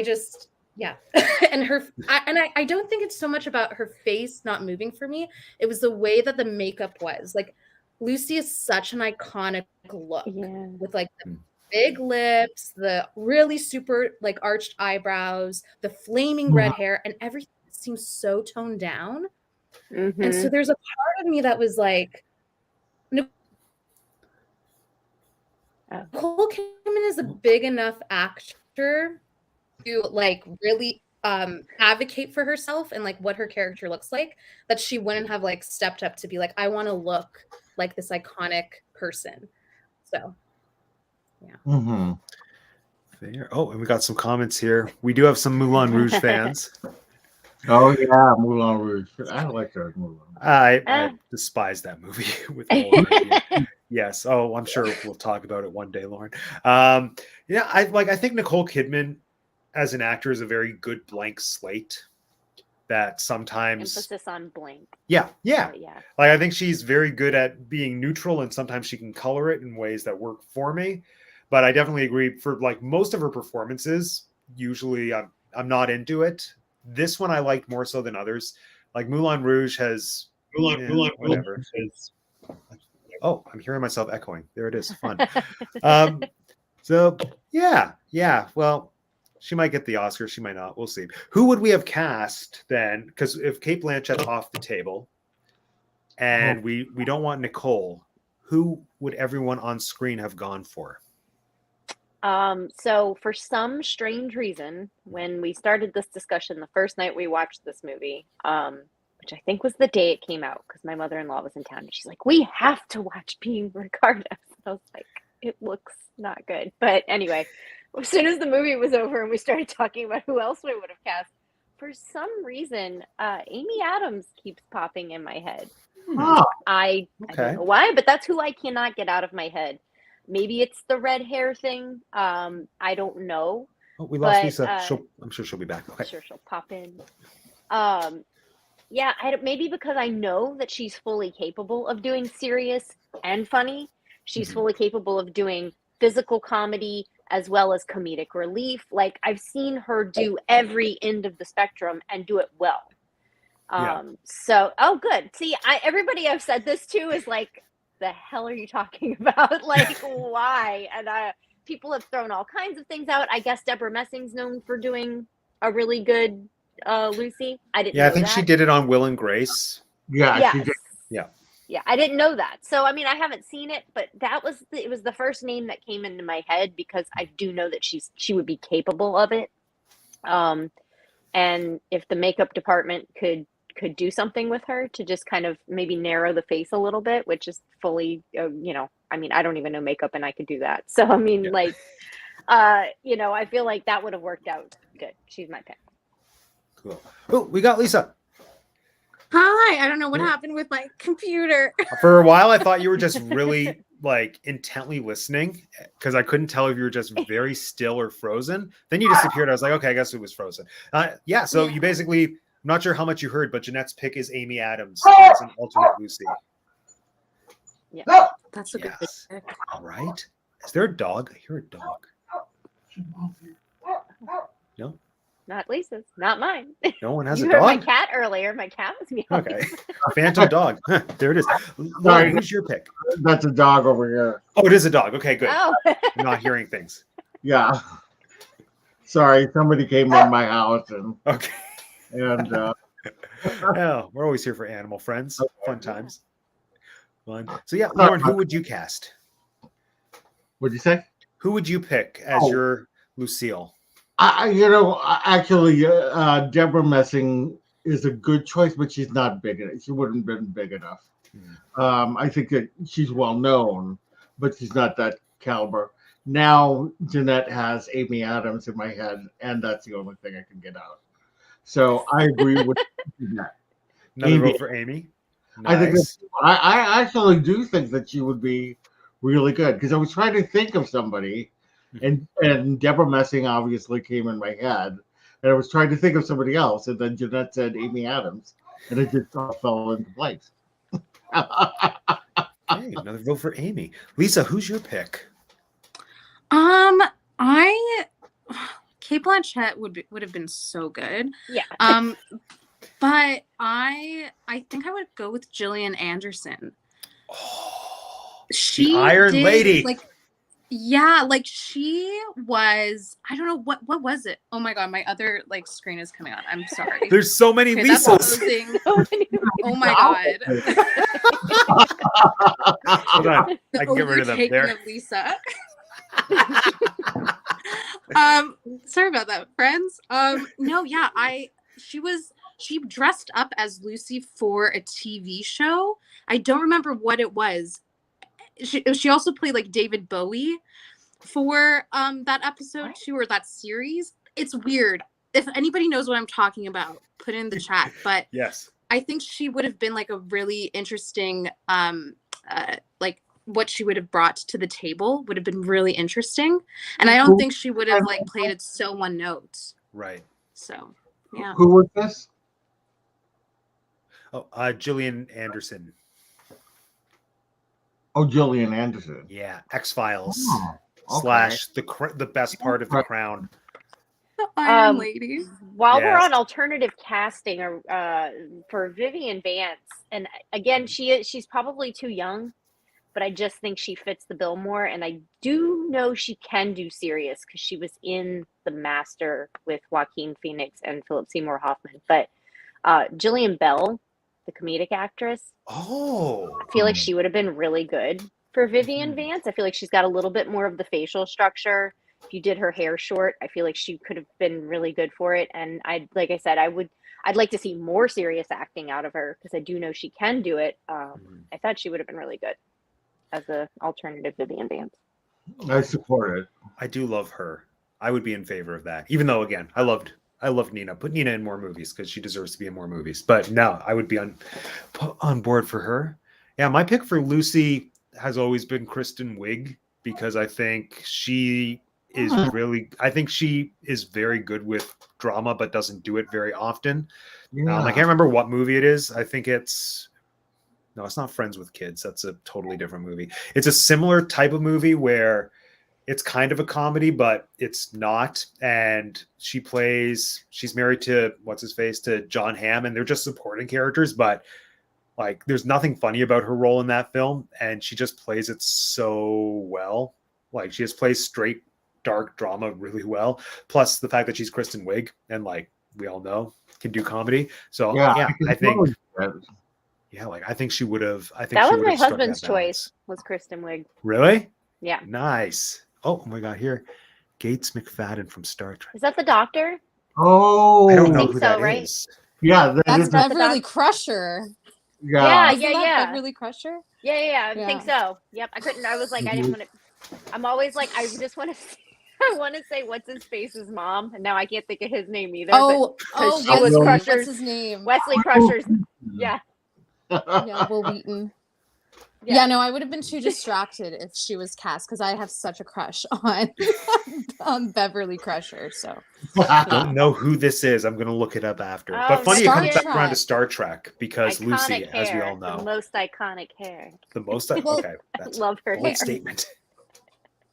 just and I don't think it's so much about her face not moving for me. It was the way that the makeup was. Like Lucy is such an iconic look with like the big lips, the really super like arched eyebrows, the flaming red hair, and everything seems so toned down. And so there's a part of me that was like, Nicole Kidman is a big enough actor to like really advocate for herself and like what her character looks like, that she wouldn't have like stepped up to be like, I want to look like this iconic person. So yeah. Fair. Oh, and we got some comments here. We do have some Moulin Rouge fans. Oh yeah, Moulin Rouge. I like that movie. I despise that movie with all of it. Yes. Oh, I'm sure we'll talk about it one day, Lauren. Yeah, I think Nicole Kidman as an actor is a very good blank slate that sometimes emphasis on blank. Yeah. Yeah. Like I think she's very good at being neutral, and sometimes she can color it in ways that work for me. But I definitely agree for like most of her performances, usually I'm not into it. This one I liked more so than others. Like Moulin Rouge has whatever. Oh, I'm hearing myself echoing. There it is. Fun. So yeah. Well, she might get the Oscar. She might not. We'll see. Who would we have cast then? Because if Cate Blanchett's off the table, and we don't want Nicole, who would everyone on screen have gone for? So for some strange reason, when we started this discussion the first night we watched this movie, which I think was the day it came out, because my mother-in-law was in town, and she's like, we have to watch Being Ricardos. I was like, it looks not good. But anyway, as soon as the movie was over and we started talking about who else we would have cast, for some reason, Amy Adams keeps popping in my head. I don't know why, but that's who I cannot get out of my head. Maybe it's the red hair thing. I don't know. Oh, we lost Lisa. I'm sure she'll be back. Okay. I'm sure she'll pop in. Yeah, maybe because I know that she's fully capable of doing serious and funny. She's fully capable of doing physical comedy as well as comedic relief. Like I've seen her do every end of the spectrum and do it well. So, good. See, everybody I've said this to is like, the hell are you talking about? Like, why? And people have thrown all kinds of things out. I guess Deborah Messing's known for doing a really good Lucy. I didn't know I think she did it on Will and Grace. Yeah, she did. Yeah, I didn't know that. So, I mean, I haven't seen it, but it was the first name that came into my head because I do know that she would be capable of it. And if the makeup department could do something with her to just kind of maybe narrow the face a little bit, which is fully, I mean, I don't even know makeup and I could do that. So, I mean, I feel like that would have worked out good. She's my pick. Cool. Oh, we got Lisa. Hi. I don't know what happened with my computer. For a while, I thought you were just really like intently listening because I couldn't tell if you were just very still or frozen. Then you disappeared. I was like, okay, I guess it was frozen. So you basically, I'm not sure how much you heard, but Jeanette's pick is Amy Adams as an alternate Lucy. Yeah, that's a good pick. All right. Is there a dog? I hear a dog. No? Not Lisa's. Not mine. No one has You a heard dog? my cat earlier. My cat was meowing. Okay. Phantom dog. There it is. Lauren, who's your pick? That's a dog over here. Oh, it is a dog. Okay, good. Oh. I'm not hearing things. Yeah. Sorry, somebody came in my house and Okay. and We're always here for animal friends. Fun times. Fun. So yeah, Lauren, who would you cast? what'd you say? Who would you pick as your Lucille? Actually, Deborah Messing is a good choice, but she's not big enough. She wouldn't have been big enough. I think that she's well known, but she's not that caliber. Now, Jeanette has Amy Adams in my head, and that's the only thing I can get out. So I agree with that. Another Amy. vote for Amy. I think Nice. I actually do think that she would be really good because I was trying to think of somebody, and Deborah Messing obviously came in my head, and I was trying to think of somebody else, and then Jeanette said Amy Adams, and it just all fell into place. Hey, another vote for Amy. Lisa, who's your pick? I Kate Blanchett would have been so good. Yeah. But I think I would go with Jillian Anderson. Oh, She the Iron did, Lady. like she was. I don't know what was it. Oh my god, my other screen is coming on. I'm sorry. There's so many Okay, that's Lisas. closing. Oh my god. Hold on. The I can get rid of them overtaking there. of Lisa. Sorry about that, friends. No, yeah, she dressed up as Lucy for a TV show. I don't remember what it was. She also played like David Bowie for that episode too, or that series. It's weird. If anybody knows what I'm talking about, put it in the chat. But Yes. I think she would have been like a really interesting like what she would have brought to the table would have been really interesting. And I don't think she would have like played it so one note. Right. So yeah. Who was this? Oh, Jillian Anderson. Oh, Jillian Anderson. Yeah, X-Files Oh, okay. slash the best part of The Crown. The Iron Lady. While we're Yes. on alternative casting for Vivian Vance, and again, she's probably too young, but I just think she fits the bill more. And I do know she can do serious because she was in The Master with Joaquin Phoenix and Philip Seymour Hoffman. But Jillian Bell, the comedic actress, Oh. I feel like she would have been really good for Vivian Vance. I feel like she's got a little bit more of the facial structure. If you did her hair short, I feel like she could have been really good for it. And like I said, I'd like to see more serious acting out of her because I do know she can do it. I thought she would have been really good as an alternative Vivian Vance. I support it. I do love her. I would be in favor of that. Even though, again, I loved Nina. Put Nina in more movies because she deserves to be in more movies. But no, I would be on board for her. Yeah, my pick for Lucy has always been Kristen Wiig because I think she is very good with drama, but doesn't do it very often. Yeah. I can't remember what movie it is. I think it's not Friends with Kids. That's a totally different movie. It's a similar type of movie where it's kind of a comedy, but it's not. And she's married to to John Hamm, and they're just supporting characters, but like there's nothing funny about her role in that film. And she just plays it so well. Like she just plays straight dark drama really well. Plus the fact that she's Kristen Wiig and like we all know can do comedy. So I think she would have. I think That she was would my have struck husband's that balance. choice. Was Kristen Wiig? Really? Yeah. Nice. Oh my God! Here, Gates McFadden from Star Trek. Is that the doctor? Oh, I don't know think who so, that right? is. Yeah, That's not the Beverly Crusher. yeah. Isn't that Beverly Crusher? Yeah. I Yeah. think so. Yep. I couldn't. I was like, I didn't want to. I'm always like, I just want to. I want to say what's his face's mom, and now I can't think of his name either. Oh, she was Wesley. Crusher's- What's his name? Wesley Crusher's. Yeah. Yeah, Will Wheaton. Yeah, no, I would have been too distracted if she was cast because I have such a crush on Beverly Crusher. So Don't know who this is. I'm gonna look it up after. Oh, But funny, it Star comes back Trek. around to Star Trek because Iconic Lucy, hair, as we all the know, most iconic hair. the most. Well, Okay, that's Love her a bold hair. statement.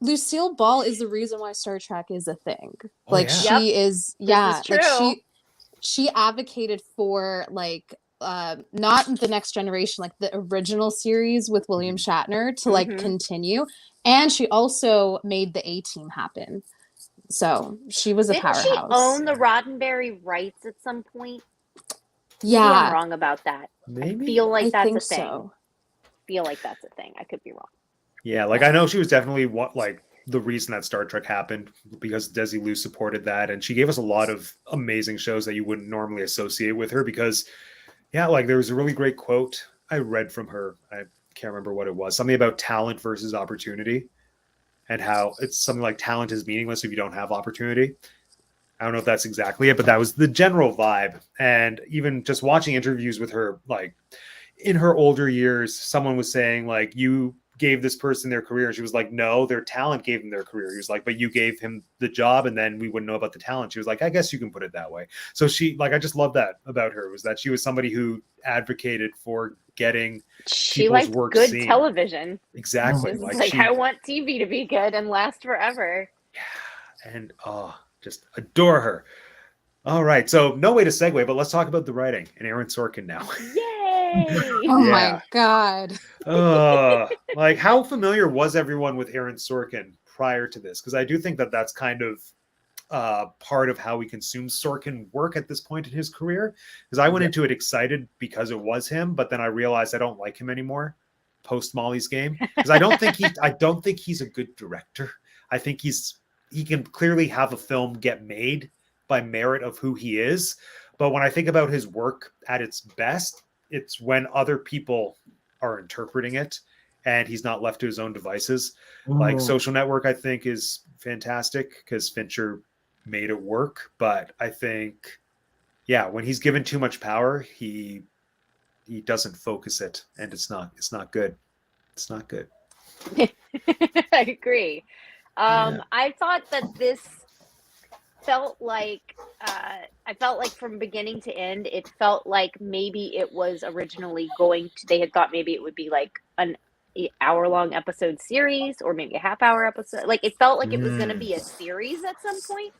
Lucille Ball is the reason why Star Trek is a thing. Oh, Like yeah. she is, yeah. is Like true. she advocated for like not the next generation, like the original series with William Shatner to like Mhm. continue, and she also made the A-Team happen. So she was a Didn't powerhouse. she own the Roddenberry rights at some point? Maybe Yeah, I'm wrong about that. Maybe. I feel like I that's think a thing. so. Feel like that's a thing. I could be wrong. Yeah, like I know she was definitely the reason that Star Trek happened because Desi Lu supported that, and she gave us a lot of amazing shows that you wouldn't normally associate with her. Because, yeah, like there was a really great quote I read from her. I can't remember what it was. Something about talent versus opportunity, and how it's something like talent is meaningless if you don't have opportunity. I don't know if that's exactly it, but that was the general vibe. And even just watching interviews with her, like in her older years, someone was saying like, you gave this person their career. She was like, no, their talent gave them their career. He was like, but you gave him the job and then we wouldn't know about the talent. She was like, I guess you can put it that way. So she, like, I just love that about her, was that she was somebody who advocated for getting She people's liked work good seen. Television. Exactly. It's Like, like, she, I want TV to be good and last forever. and just adore her. All right. So no way to segue, but let's talk about the writing and Aaron Sorkin now. Yay! Oh Yeah. my god. Like, how familiar was everyone with Aaron Sorkin prior to this? Because I do think that that's kind of part of how we consume Sorkin work at this point in his career. Because I went into it excited because it was him, but then I realized I don't like him anymore post Molly's Game. Because I don't think he's a good director. I think he can clearly have a film get made by merit of who he is. But when I think about his work at its best, it's when other people are interpreting it and he's not left to his own devices. Like Social Network, I think, is fantastic because Fincher made it work. But I think, yeah, when he's given too much power, he doesn't focus it, and it's not good. It's not good. I agree. Yeah. I thought that this felt like I felt like from beginning to end, it felt like maybe it was originally they had thought maybe it would be like an hour-long episode series or maybe a half-hour episode. Like, it felt like it was going to be a series at some point,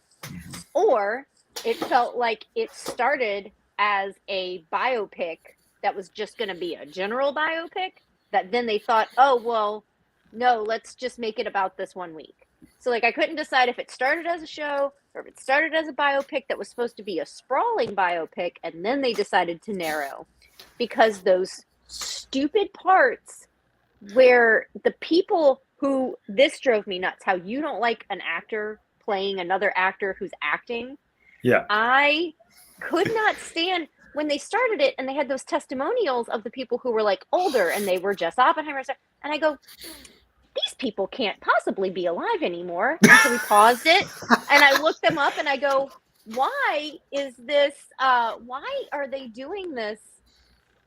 or it felt like it started as a biopic that was just going to be a general biopic that then they thought, oh, well, no, let's just make it about this 1 week. So, like, I couldn't decide if it started as a show or if it started as a biopic that was supposed to be a sprawling biopic, and then they decided to narrow because those stupid parts where the people who, this drove me nuts, how you don't like an actor playing another actor who's acting. Yeah. I could not stand when they started it and they had those testimonials of the people who were like older and they were Jess Oppenheimer. And I go, these people can't possibly be alive anymore. And so we paused it and I looked them up and I go, why is this, why are they doing this?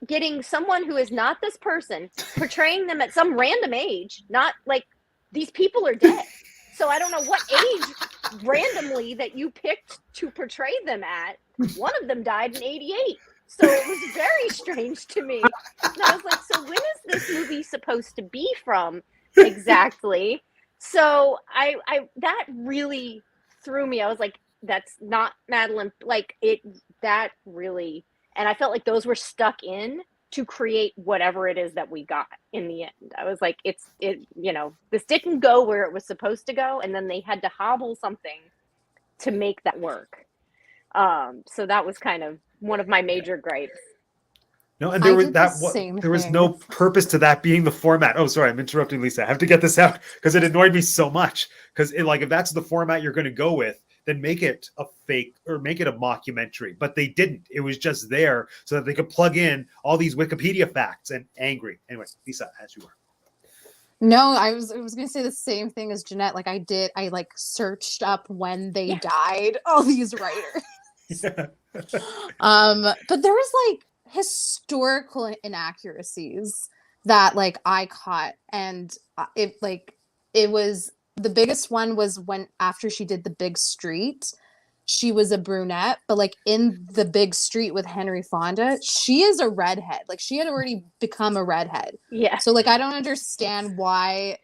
Getting someone who is not this person, portraying them at some random age, not like these people are dead. So I don't know what age randomly that you picked to portray them at. One of them died in 88. So it was very strange to me. And I was like, so when is this movie supposed to be from exactly? So I that really threw me. I was like, that's not Madeline. Like that really, and I felt like those were stuck in to create whatever it is that we got in the end. I was like, this didn't go where it was supposed to go. And then they had to hobble something to make that work. So that was kind of one of my major gripes. No, and there was no purpose to that being the format. Oh, sorry, I'm interrupting Lisa. I have to get this out because it annoyed me so much. Because if that's the format you're going to go with, then make it a fake or make it a mockumentary. But they didn't. It was just there so that they could plug in all these Wikipedia facts and angry. Anyway, Lisa, as you were. No, I was going to say the same thing as Jeanette. Like I searched up when they died, all these writers. Yeah. But there was like historical inaccuracies that like I caught, and it was the biggest one was when after she did The Big Street, she was a brunette, but like in The Big Street with Henry Fonda, she is a redhead. Like she had already become a redhead. Yeah. So like I don't understand why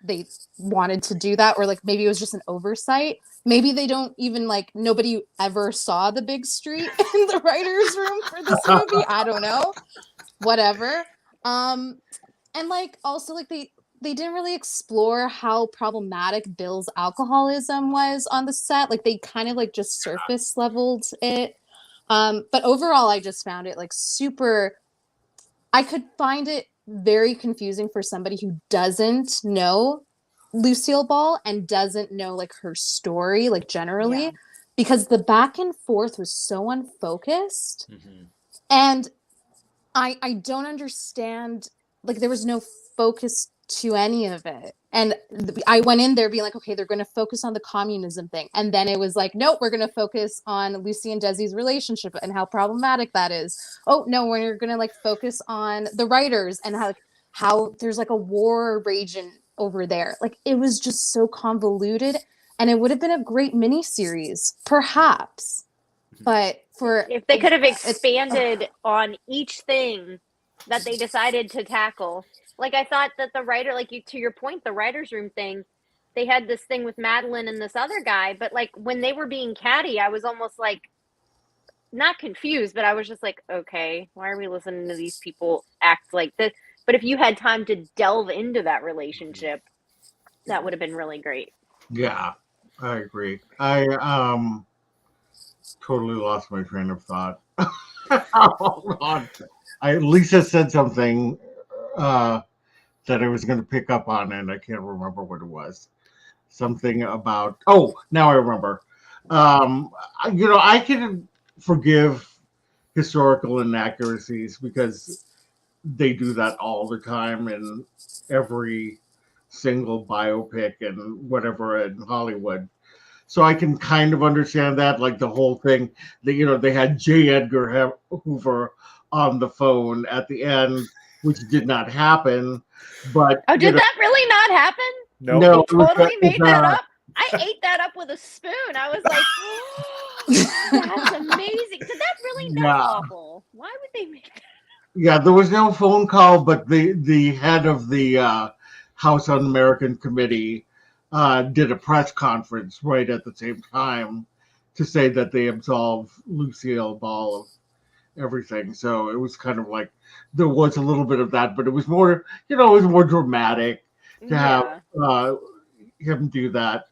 they wanted to do that, or like maybe it was just an oversight. Maybe they don't even nobody ever saw The Big Street in the writer's room for this movie. I don't know. Whatever. And also they didn't really explore how problematic Bill's alcoholism was on the set. Like they kind of just surface leveled it. But overall I just found it super, I could find it very confusing for somebody who doesn't know Lucille Ball and doesn't know her story generally, because the back and forth was so unfocused. And I don't understand, there was no focus to any of it. And I went in there being like, okay, they're going to focus on the communism thing. And then it was like, nope, we're going to focus on Lucy and Desi's relationship and how problematic that is. Oh, no, we're going to like focus on the writers and how there's like a war raging over there. Like it was just so convoluted, and it would have been a great miniseries, perhaps. But if they could have expanded on each thing that they decided to tackle. Like I thought that the writer, like you, to your point, the writer's room thing, they had this thing with Madeline and this other guy, but like when they were being catty, I was almost like not confused, but I was just like, okay, why are we listening to these people act like this? But if you had time to delve into that relationship, that would have been really great. Yeah, I agree. I totally lost my train of thought. Hold on. Lisa said something that I was going to pick up on, and I can't remember what it was. Something about, now I remember. I can forgive historical inaccuracies because they do that all the time in every single biopic and whatever in Hollywood. So I can kind of understand that, like the whole thing that, they had J. Edgar Hoover on the phone at the end, which did not happen. But did that really not happen? Nope. No, You totally made that up. I ate that up with a spoon. I was like, that's amazing. Did that really? That's awful. Why would they make that? Yeah, there was no phone call, but the head of the House Un-American Committee did a press conference right at the same time to say that they absolved Lucille Ball of everything. So it was kind of like there was a little bit of that, but it was more, it was more dramatic to have him do that.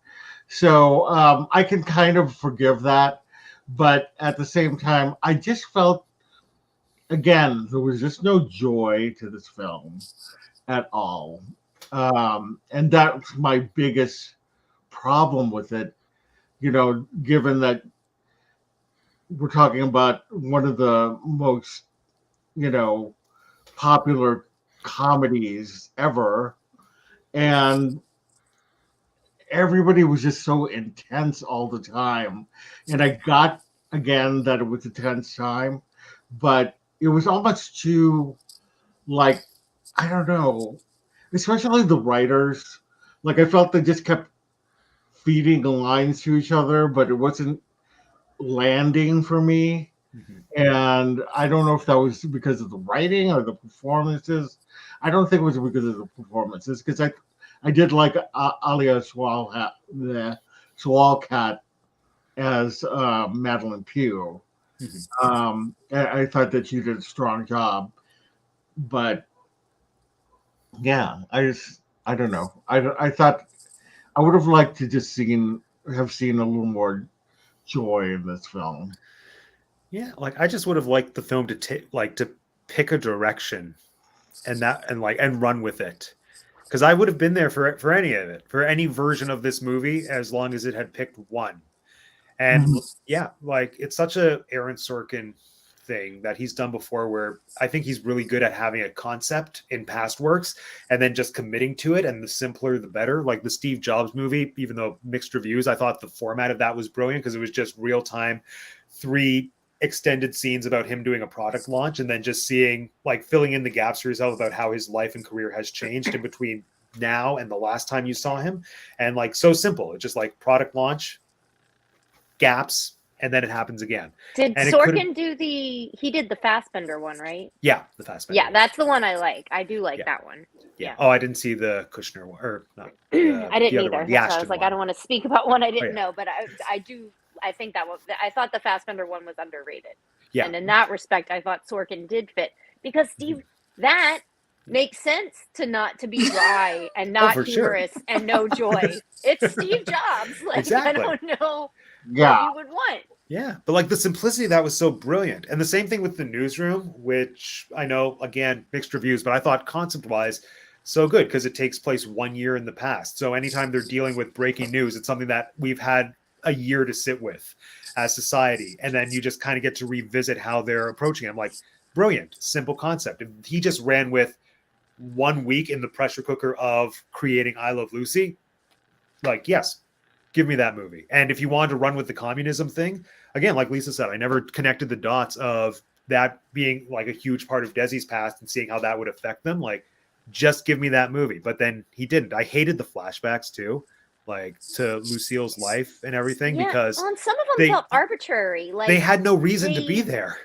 So I can kind of forgive that, but at the same time, I just felt, again, there was just no joy to this film at all. And that's my biggest problem with it, given that we're talking about one of the most, popular comedies ever. And everybody was just so intense all the time. And I got, again, that it was a tense time, but it was almost too, like, I don't know, especially the writers. Like, I felt they just kept feeding the lines to each other, but it wasn't landing for me. And I don't know if that was because of the writing or the performances. I don't think it was because of the performances, because I did like Alia Swalcat as Madeline Pugh. I thought that she did a strong job, but yeah, I don't know. I thought I would have liked to just have seen a little more joy in this film. Yeah, like I just would have liked the film to pick a direction and run with it. Because I would have been there for any of it, for any version of this movie, as long as it had picked one. And yeah, like it's such a Aaron Sorkin thing that he's done before, where I think he's really good at having a concept in past works and then just committing to it. And the simpler, the better. Like the Steve Jobs movie, even though mixed reviews, I thought the format of that was brilliant because it was just real time, 3 extended scenes about him doing a product launch and then just seeing, like, filling in the gaps for yourself about how his life and career has changed in between now and the last time you saw him. And like, so simple. It's just like product launch, gaps, and then it happens again. Did Sorkin he did the Fassbender one, right? Yeah, the Fassbender. Yeah, that's the one I like. I do like that one. Yeah. Oh, I didn't see the Kushner one, or not. I didn't either. So I was like, I don't want to speak about one I didn't know, but I do. I think that was. I thought the Fassbender one was underrated. Yeah. And in that respect, I thought Sorkin did fit because Steve, that makes sense to be dry and not humorous and no joy. It's Steve Jobs. Like, exactly. I don't know what you would want. Yeah, but like the simplicity, that was so brilliant. And the same thing with The Newsroom, which I know, again, mixed reviews, but I thought concept-wise, so good because it takes place 1 year in the past. So anytime they're dealing with breaking news, it's something that we've had a year to sit with as society. And then you just kind of get to revisit how they're approaching it. I'm like, brilliant, simple concept. And he just ran with 1 week in the pressure cooker of creating I Love Lucy, like, yes, give me that movie. And if you wanted to run with the communism thing, again, like Lisa said, I never connected the dots of that being like a huge part of Desi's past and seeing how that would affect them. Like, just give me that movie. But then he didn't. I hated the flashbacks too, like to Lucille's life and everything, because well, and some of them they- felt arbitrary. Like, they had no reason to be there.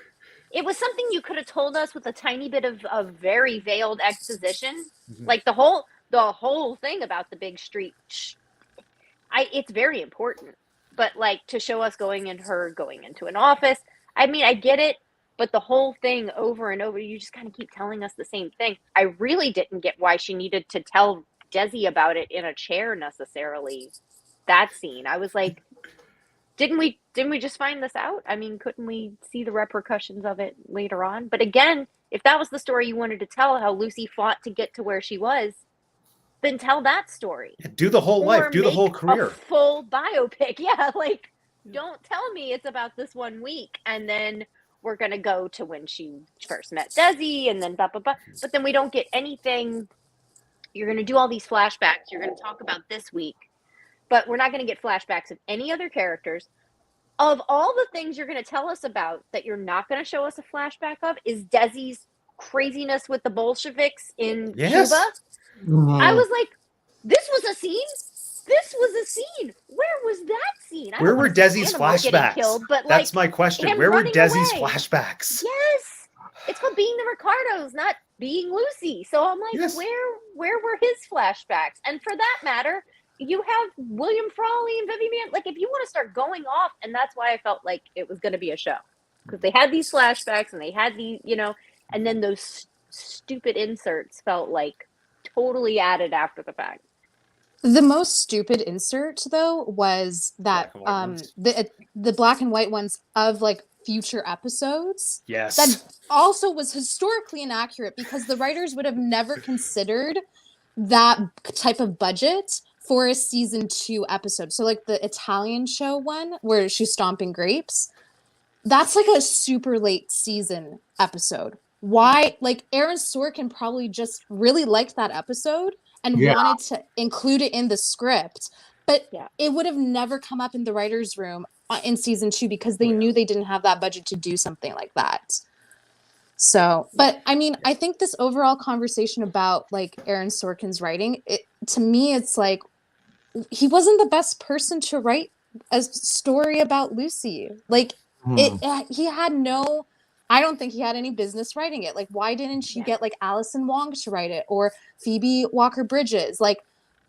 It was something you could have told us with a tiny bit of very veiled exposition. Mhm. Like the whole thing about the big street. It's very important. But like to show us going into an office. I mean, I get it, but the whole thing over and over, you just kind of keep telling us the same thing. I really didn't get why she needed to tell Desi about it in a chair necessarily. That scene. I was like, didn't we just find this out? I mean, couldn't we see the repercussions of it later on? But again, if that was the story you wanted to tell, how Lucy fought to get to where she was, then tell that story. Do the whole life, do the whole career. A full biopic. Yeah, like don't tell me it's about this 1 week and then we're gonna go to when she first met Desi and then blah blah blah. But then we don't get anything. You're gonna do all these flashbacks. You're gonna talk about this week. But we're not going to get flashbacks of any other characters. Of all the things you're going to tell us about that you're not going to show us a flashback of is Desi's craziness with the Bolsheviks in Cuba. Mhm. I was like, this was a scene? This was a scene. Where was that scene? Where were Desi's flashbacks? Killed, but that's like, my question. him Where were running Desi's away. flashbacks? Yes. It's called Being the Ricardos, not Being Lucy. So I'm like, Yes. where were his flashbacks? And for that matter, you have William Frawley and Vivian. Like, if you want to start going off, and that's why I felt like it was going to be a show, because they had these flashbacks and they had these, and then those stupid inserts felt like totally added after the fact. The most stupid insert though was that Black and white ones. the black and white ones of like future episodes. Yes. That also was historically inaccurate because the writers would have never considered that type of budget for a season 2 episode. So like the Italian show one where she's stomping grapes, that's like a super late season episode. Why? Like Aaron Sorkin probably just really liked that episode and wanted to include it in the script, but it would have never come up in the writer's room in season 2 because they knew they didn't have that budget to do something like that. So, but I mean, I think this overall conversation about like Aaron Sorkin's writing, to me, it's like he wasn't the best person to write a story about Lucy. Like he had no, I don't think he had any business writing it. Like, why didn't she get like Alison Wong to write it or Phoebe Walker-Bridges? Like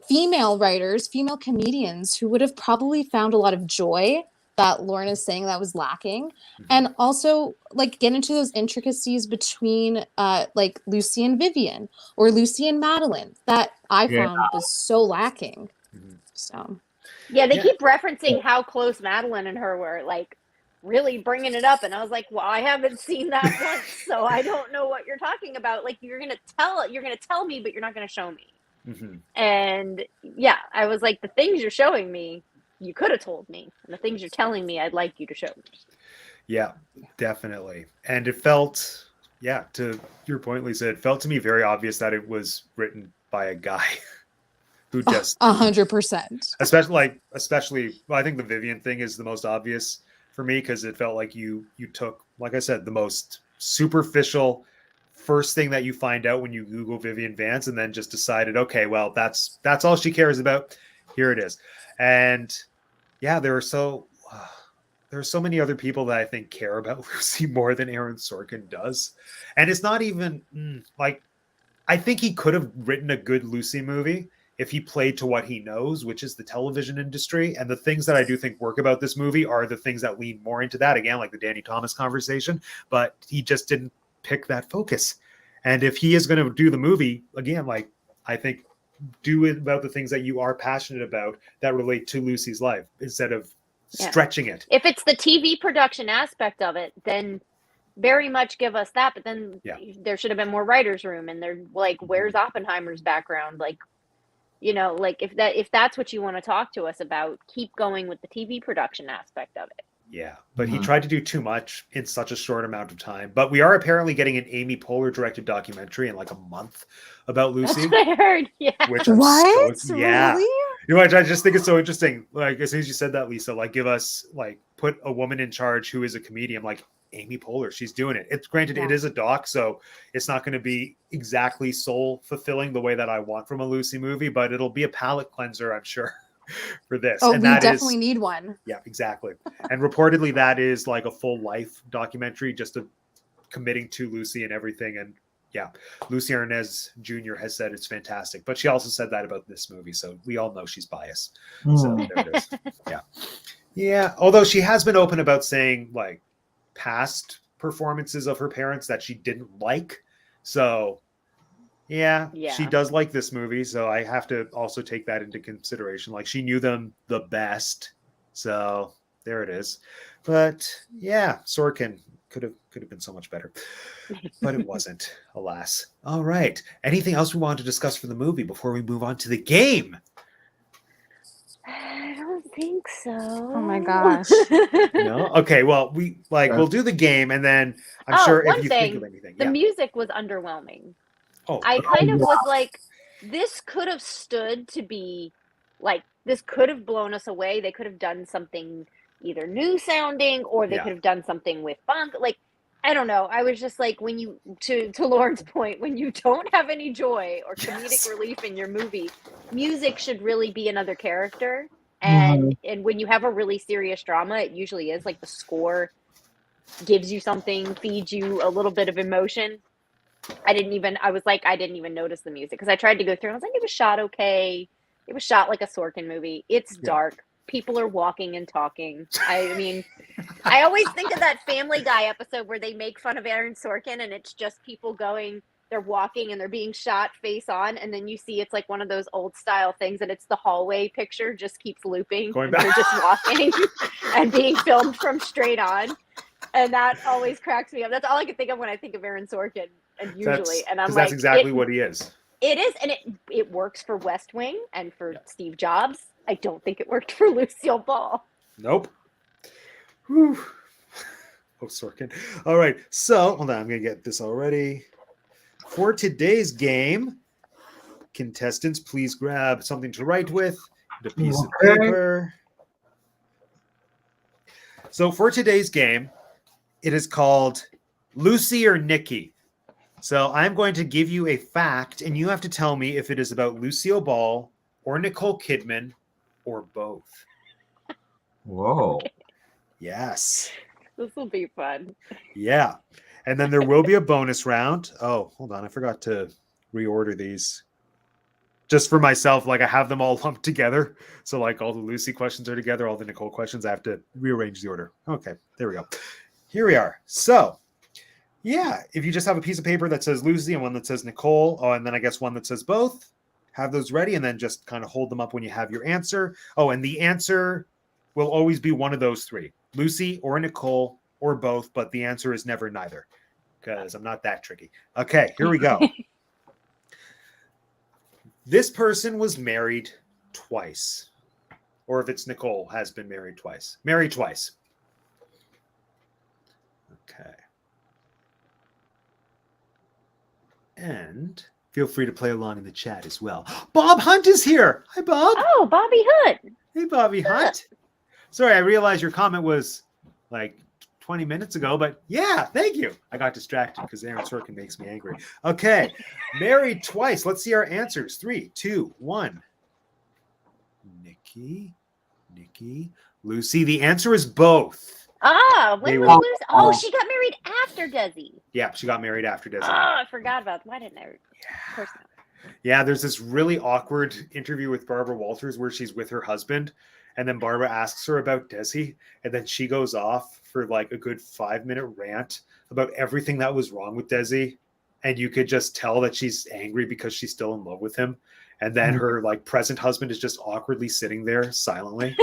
female writers, female comedians who would have probably found a lot of joy that Lauren is saying that was lacking. And also like get into those intricacies between like Lucy and Vivian or Lucy and Madeline that I found was so lacking. So they keep referencing how close Madeline and her were, like really bringing it up, and I was like, well, I haven't seen that once, so I don't know what you're talking about. Like you're gonna tell me, but you're not gonna show me. And I was like, the things you're showing me, you could have told me, and the things you're telling me, I'd like you to show me. Yeah, definitely. And it felt, to your point, Lisa, it felt to me very obvious that it was written by a guy. Who just 100%. Especially, well, I think the Vivian thing is the most obvious for me because it felt like you took, like I said, the most superficial first thing that you find out when you Google Vivian Vance, and then just decided, okay, well, that's all she cares about. Here it is, and there are so many other people that I think care about Lucy more than Aaron Sorkin does, and it's not even like I think he could have written a good Lucy movie if he played to what he knows, which is the television industry. And the things that I do think work about this movie are the things that lean more into that, again, like the Danny Thomas conversation, but he just didn't pick that focus. And if he is going to do the movie, again, like I think do it about the things that you are passionate about that relate to Lucy's life instead of stretching it. If it's the TV production aspect of it, then very much give us that, but then there should have been more writer's room, and they're like, where's Oppenheimer's background? Like, like if that's what you want to talk to us about, keep going with the TV production aspect of it. Yeah, but he Mhm. tried to do too much in such a short amount of time. But we are apparently getting an Amy Poehler directed documentary in like a month about That's Lucy, what I heard. Yeah. which I'm yeah. Really? You know what? I just think it's so interesting. Like as soon as you said that, Lisa, like give us like put a woman in charge who is a comedian. Like Amy Poehler, she's doing it. It's granted it Yeah. is a doc, so it's not going to be exactly soul fulfilling the way that I want from a Lucy movie, but it'll be a palate cleanser, I'm sure, for this. Oh, and we that definitely is need one. yeah, exactly. And reportedly, that is like a full life documentary, just committing to Lucy and everything. And yeah, Lucy Arnaz Jr. has said it's fantastic, but she also said that about this movie, so we all know she's biased. So Mm. there it is. Yeah, yeah. Although she has been open about saying like past performances of her parents that she didn't like. So yeah, she Yeah. does like this movie, so I have to also take that into consideration. Like she knew them the best, so there it is. But yeah, Sorkin could have been so much better, but it wasn't, alas. All right. Anything else we want to discuss for the movie before we move on to the game? I don't think so. Oh my gosh. No. Okay. Well, we'll do the game, and then I'm Oh, sure one if you think thing, of anything, The yeah. music was underwhelming. Oh, I yeah. kind of was like, this could have stood to be like, this could have blown us away. They could have done something either new sounding or they Yeah. could have done something with funk. Like, I don't know. I was just like, when you, to Lauren's point, when you don't have any joy or comedic Yes. relief in your movie, music should really be another character. Mhm. And when you have a really serious drama, it usually is like the score gives you something, feeds you a little bit of emotion. I didn't even notice the music because I tried to go through and I was like, it was shot okay. It was shot like a Sorkin movie. It's Yeah. dark. People are walking and talking. I mean, I always think of that Family Guy episode where they make fun of Aaron Sorkin and it's just people going, they're walking and they're being shot face on. And then you see it's like one of those old style things and it's the hallway picture just keeps looping. Going and back. they're just walking and being filmed from straight on. And that always cracks me up. That's all I can think of when I think of Aaron Sorkin. And usually, and I'm because like, that's exactly what he is. it is, and it works for West Wing and for Steve Jobs. I don't think it worked for Lucille Ball. Nope. Whew. Oh, Sorkin. All right. So, hold on. I'm going to get this already. For today's game, contestants, please grab something to write with, a piece of Okay. paper. So, for today's game, it is called Lucy or Nikki. So, I'm going to give you a fact, and you have to tell me if it is about Lucille Ball or Nicole Kidman or both. Whoa. Yes. This will be fun. Yeah. And then there will be a bonus round. Oh, hold on. I forgot to reorder these. Just for myself, like I have them all lumped together. So like all the Lucy questions are together, all the Nicole questions, I have to rearrange the order. Okay, there we go. Here we are. So yeah, if you just have a piece of paper that says Lucy and one that says Nicole, oh, and then I guess one that says both, have those ready and then just kind of hold them up when you have your answer. Oh, and the answer will always be one of those three, Lucy or Nicole or both, but the answer is never neither because I'm not that tricky. Okay, here we go. This person was married twice, or if it's Nicole, has been married twice. Married twice. Okay. And feel free to play along in the chat as well. Bob Hunt is here. Hi, Bob. Oh, Bobby Hood. Hey, Bobby Hunt. Sorry, I realized your comment was like 20 minutes ago, but yeah, thank you. I got distracted because Aaron Sorkin makes me angry. Okay, married twice. Let's see our answers. 3, 2, 1. Nikki, Lucy. The answer is both. Ah, They when were- was Lucy? Oh, she got married after Desi. Yeah, she got married after Oh, Desi. I forgot about. Why didn't I? Of course not. Yeah, there's this really awkward interview with Barbara Walters where she's with her husband, and then Barbara asks her about Desi, and then she goes off for like a good 5-minute rant about everything that was wrong with Desi, and you could just tell that she's angry because she's still in love with him, and then her like present husband is just awkwardly sitting there silently.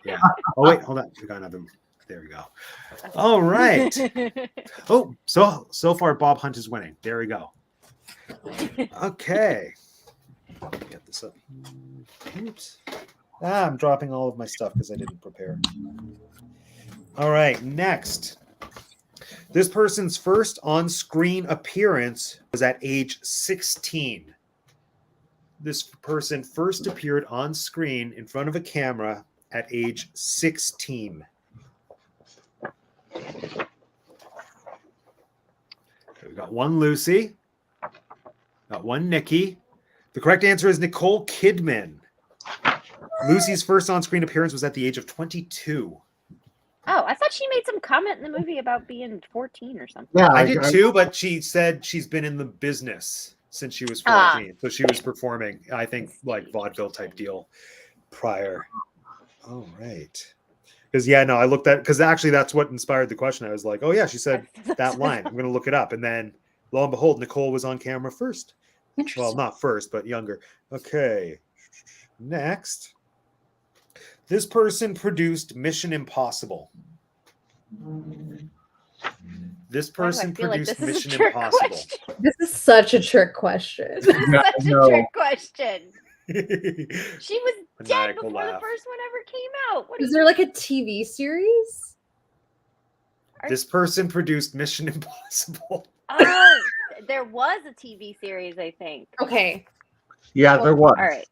Yeah. Oh wait, hold on. We got another. There we go. All right. Oh, so far Bob Hunt is winning. There we go. Okay. Get this up. Oops. I'm dropping all of my stuff because I didn't prepare. All right, next. This person's first on-screen appearance was at age 16. This person first appeared on screen in front of a camera at age 16. Okay, we got one Lucy. Got one Nikki. The correct answer is Nicole Kidman. Lucy's first on-screen appearance was at the age of 22. Oh, I thought she made some comment in the movie about being 14 or something. Yeah, I did too, but she said she's been in the business since she was 14. So she was performing, I think, like vaudeville type deal prior. Oh, right. Because, yeah, no, I looked at, because actually that's what inspired the question. I was like, oh, yeah, she said that line. I'm going to look it up. And then lo and behold, Nicole was on camera first. Interesting. Well, not first, but younger. Okay. Next. This person produced Mission Impossible. This person feel like produced this is a Mission trick Impossible. question? This is such a trick question. Such a trick question. She was dead Maniacal before the laugh. first one ever came out. What Is there like a TV series? This person produced Mission Impossible. Oh, there was a TV series, I think. Okay. Yeah, there was. All right.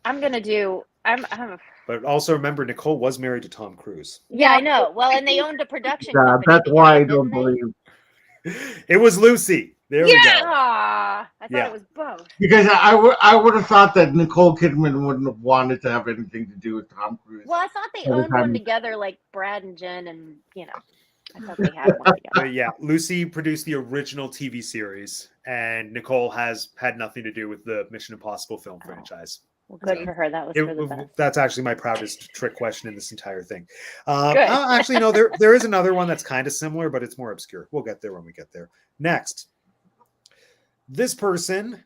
I'm gonna do. I'm But also remember, Nicole was married to Tom Cruise. Yeah, I know. Well, and they owned a production Yeah, company. that's why I together, don't didn't they? believe. It was Lucy. There we Yeah. go. Aw, I thought Yeah. it was both. Because I would have thought that Nicole Kidman wouldn't have wanted to have anything to do with Tom Cruise. Well, I thought they Every owned one time- together, like Brad and Jen, and I thought they had one together. But yeah, Lucy produced the original TV series, and Nicole has had nothing to do with the Mission Impossible film Oh. franchise. Well, good for her. That was for the best. That's actually my proudest trick question in this entire thing. Good. Actually, no, there is another one that's kind of similar, but it's more obscure. We'll get there when we get there. Next. This person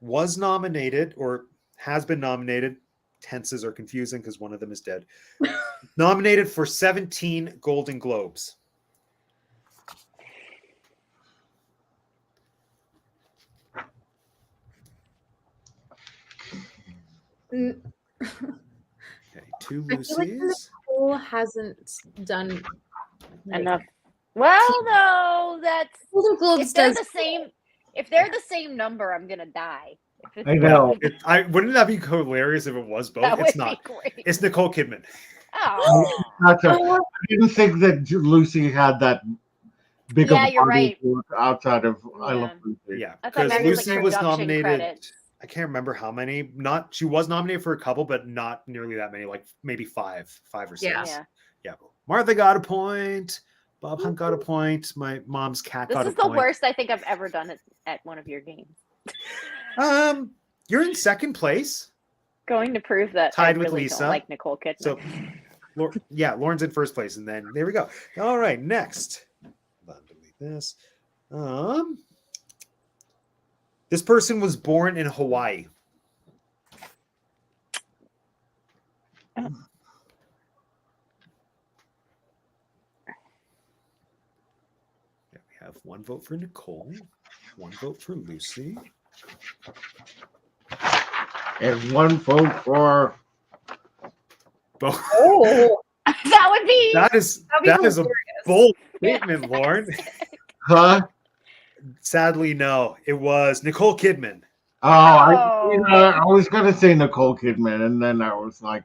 was nominated or has been nominated. Tenses are confusing because one of them is dead. Nominated for 17 Golden Globes. Mm, Okay, two I feel like Lucy's. Nicole hasn't done Enough. Well, no, that's Golden Globes if they're does the same. If they're the same number, I'm gonna die. If it's I know. Wouldn't that be hilarious if it was both? That It's would not. be great. It's Nicole Kidman. Oh, I didn't think that Lucy had that big Yeah, of a you're body right. to it outside of I Yeah. Love Lucy. Yeah, I thought because maybe it was, Lucy like, was production nominated. credits. I can't remember how many. She was nominated for a couple, but not nearly that many. Like maybe five or six. Yeah. Yeah. Martha got a point. Bob Hunt got a point. My mom's cat This got is a the point. worst I think I've ever done at one of your games. You're in second place. Going to prove that Tied I with really Lisa. don't like Nicole Kidman. So, Lauren's in first place, and then there we go. All right, next. Hold on, delete this. This person was born in Hawaii. Yeah, we have one vote for Nicole, one vote for Lucy. And one vote for Both. Oh, that would be. That is a bold statement, Lauren. huh? Sadly, no. It was Nicole Kidman. Oh, I was gonna say Nicole Kidman, and then I was like,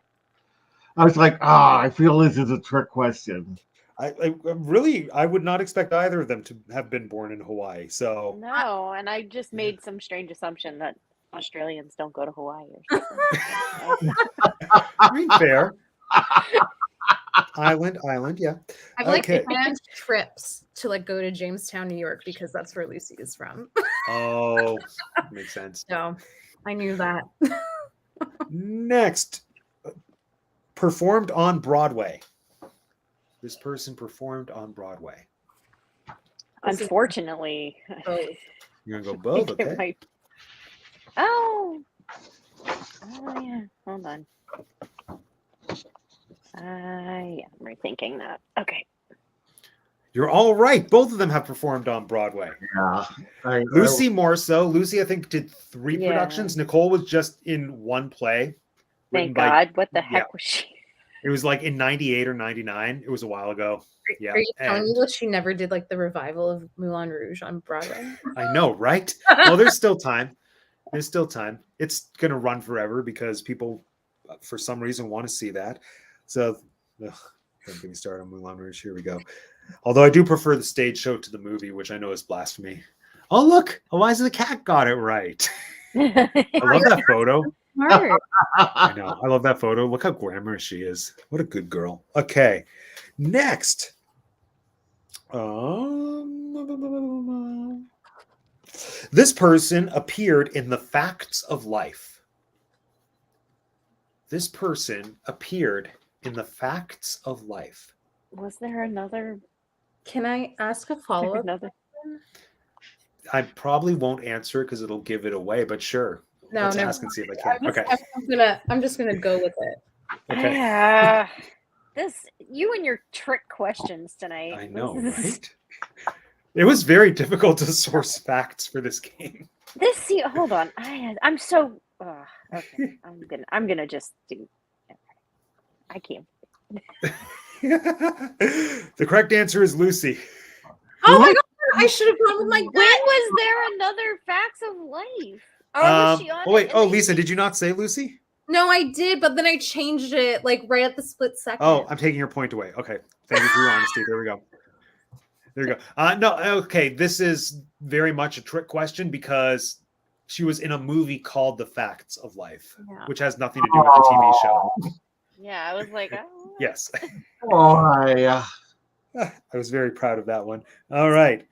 I feel this is a trick question. I would not expect either of them to have been born in Hawaii. So No, and I just made some strange assumption that Australians don't go to Hawaii or something. I mean, fair. Island, yeah. I've like Okay. planned trips to like go to Jamestown, New York, because that's where Lucy is from. Oh, makes sense. So I knew that. Next, performed on Broadway. This person performed on Broadway. Unfortunately, You're gonna go I both, think it okay? might- Oh yeah. Hold on. Yeah, I'm rethinking that. Okay. You're all right. Both of them have performed on Broadway. Yeah, Lucy more so. Lucy, I think, did 3 Yeah. productions. Nicole was just in one play. written Thank by- God. What the yeah. heck was she? It was like in 98 or 99. It was a while ago. Yeah. Are you telling me and that she never did like the revival of Moulin Rouge on Broadway? I know, right? Well, there's still time. There's still time. It's going to run forever because people, for some reason, want to see that. So, don't get me started on Moulin Rouge. Here we go. Although I do prefer the stage show to the movie, which I know is blasphemy. Oh, look. Eliza the Cat got it right. I love that photo. Smart. I know. I love that photo. Look how glamorous she is. What a good girl. Okay. Next. This person appeared in The Facts of Life. This person appeared in The Facts of Life. Was there another? Can I ask a follow-up? Another? I probably won't answer it because it'll give it away, but sure. No, Let's never ask and see if I can. Okay. I'm just gonna go with it. Okay. Yeah. You and your trick questions tonight. I know, right? It was very difficult to source facts for this game. Hold on. I'm so okay. I'm gonna just do. Okay. I can't. The correct answer is Lucy. Oh my god! I should have gone with my When gut. was there another Facts of Life? Or was she on wait. it? Oh, Lisa, did you not say Lucy? No, I did, but then I changed it like right at the split second. Oh, I'm taking your point away. Okay. Thank you for your honesty. There we go. There you go. No, okay. This is very much a trick question because she was in a movie called The Facts of Life, Yeah. which has nothing to do with the TV show. Yeah, I was like, oh. Yes. Oh, I was very proud of that one. All right.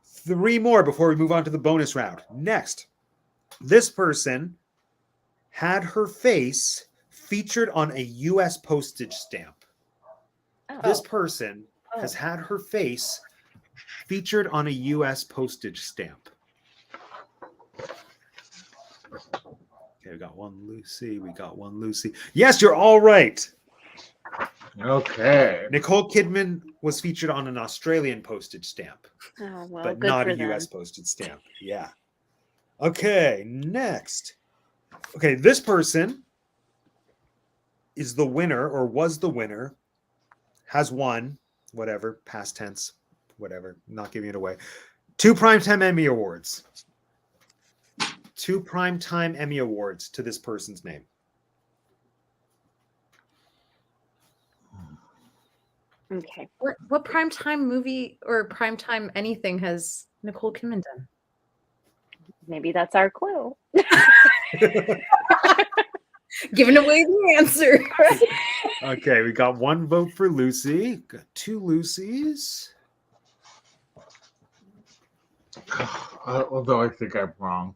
3 more before we move on to the bonus round. Next, this person had her face featured on a U.S. postage stamp. This person has had her face featured on a U.S. postage stamp. Okay, we got one Lucy. We got one Lucy. Yes, you're all right. okay. Nicole Kidman was featured on an Australian postage stamp, Oh, well, but good not for a them. U.S. postage stamp. Yeah. Okay, next. Okay, this person is the winner or was the winner, has won, whatever, past tense, whatever, not giving it away. 2 Primetime Emmy Awards. 2 Primetime Emmy Awards to this person's name. Okay. What primetime movie or primetime anything has Nicole Kidman done? Maybe that's our clue. Giving away the answer. Okay, we got 1 vote for Lucy. Got 2 Lucys. Although I think I'm wrong.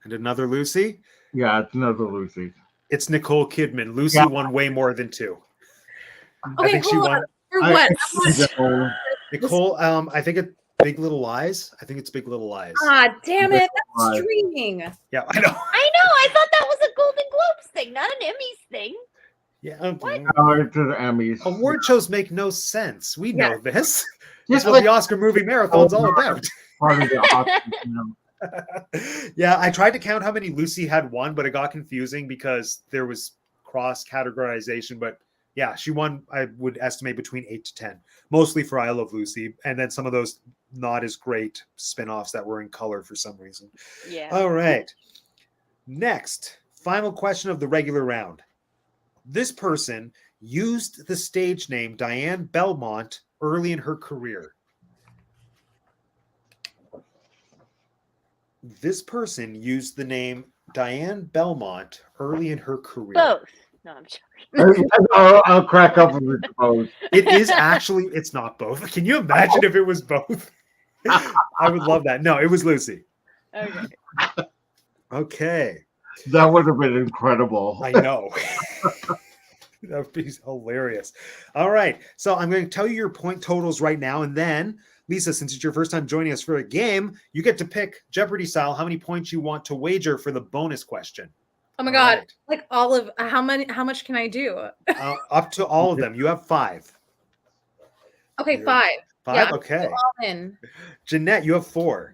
And another Lucy. Yeah, it's another Lucy. It's Nicole Kidman. Lucy Yeah. won way more than 2. I Okay, think she hold won. on. For what? Nicole, I think it's Big Little Lies. I think it's Big Little Lies. Ah, damn it. That's Lies. streaming. Yeah, I know. I thought that was a Golden Globes thing, not an Emmys thing. Yeah. Oh, it's the Emmys. Award shows make no sense. We know this. That's Just what like the Oscar movie marathon's all about. part of the Oscars, you know. Yeah, I tried to count how many Lucy had won, but it got confusing because there was cross categorization. But yeah, she won, I would estimate, between 8 to 10, mostly for I Love Lucy, and then some of those not as great spin-offs that were in color for some reason. Yeah. All right. Next, final question of the regular round. This person used the stage name Diane Belmont early in her career. This person used the name Diane Belmont early in her career. Both. No, I'm sorry. I'll crack up with the both. It is actually, it's not both. Can you imagine if it was both? I would love that. No, it was Lucy. Okay. Okay. That would have been incredible. I know. That would be hilarious. All right. So I'm going to tell you your point totals right now. And then, Lisa, since it's your first time joining us for a game, you get to pick Jeopardy style how many points you want to wager for the bonus question. Oh my All god. right. Like all of how much can I do? Up to all of them. You have 5. Okay, You're- 5. 5? Yeah, Okay. all in. Jeanette, you have 4.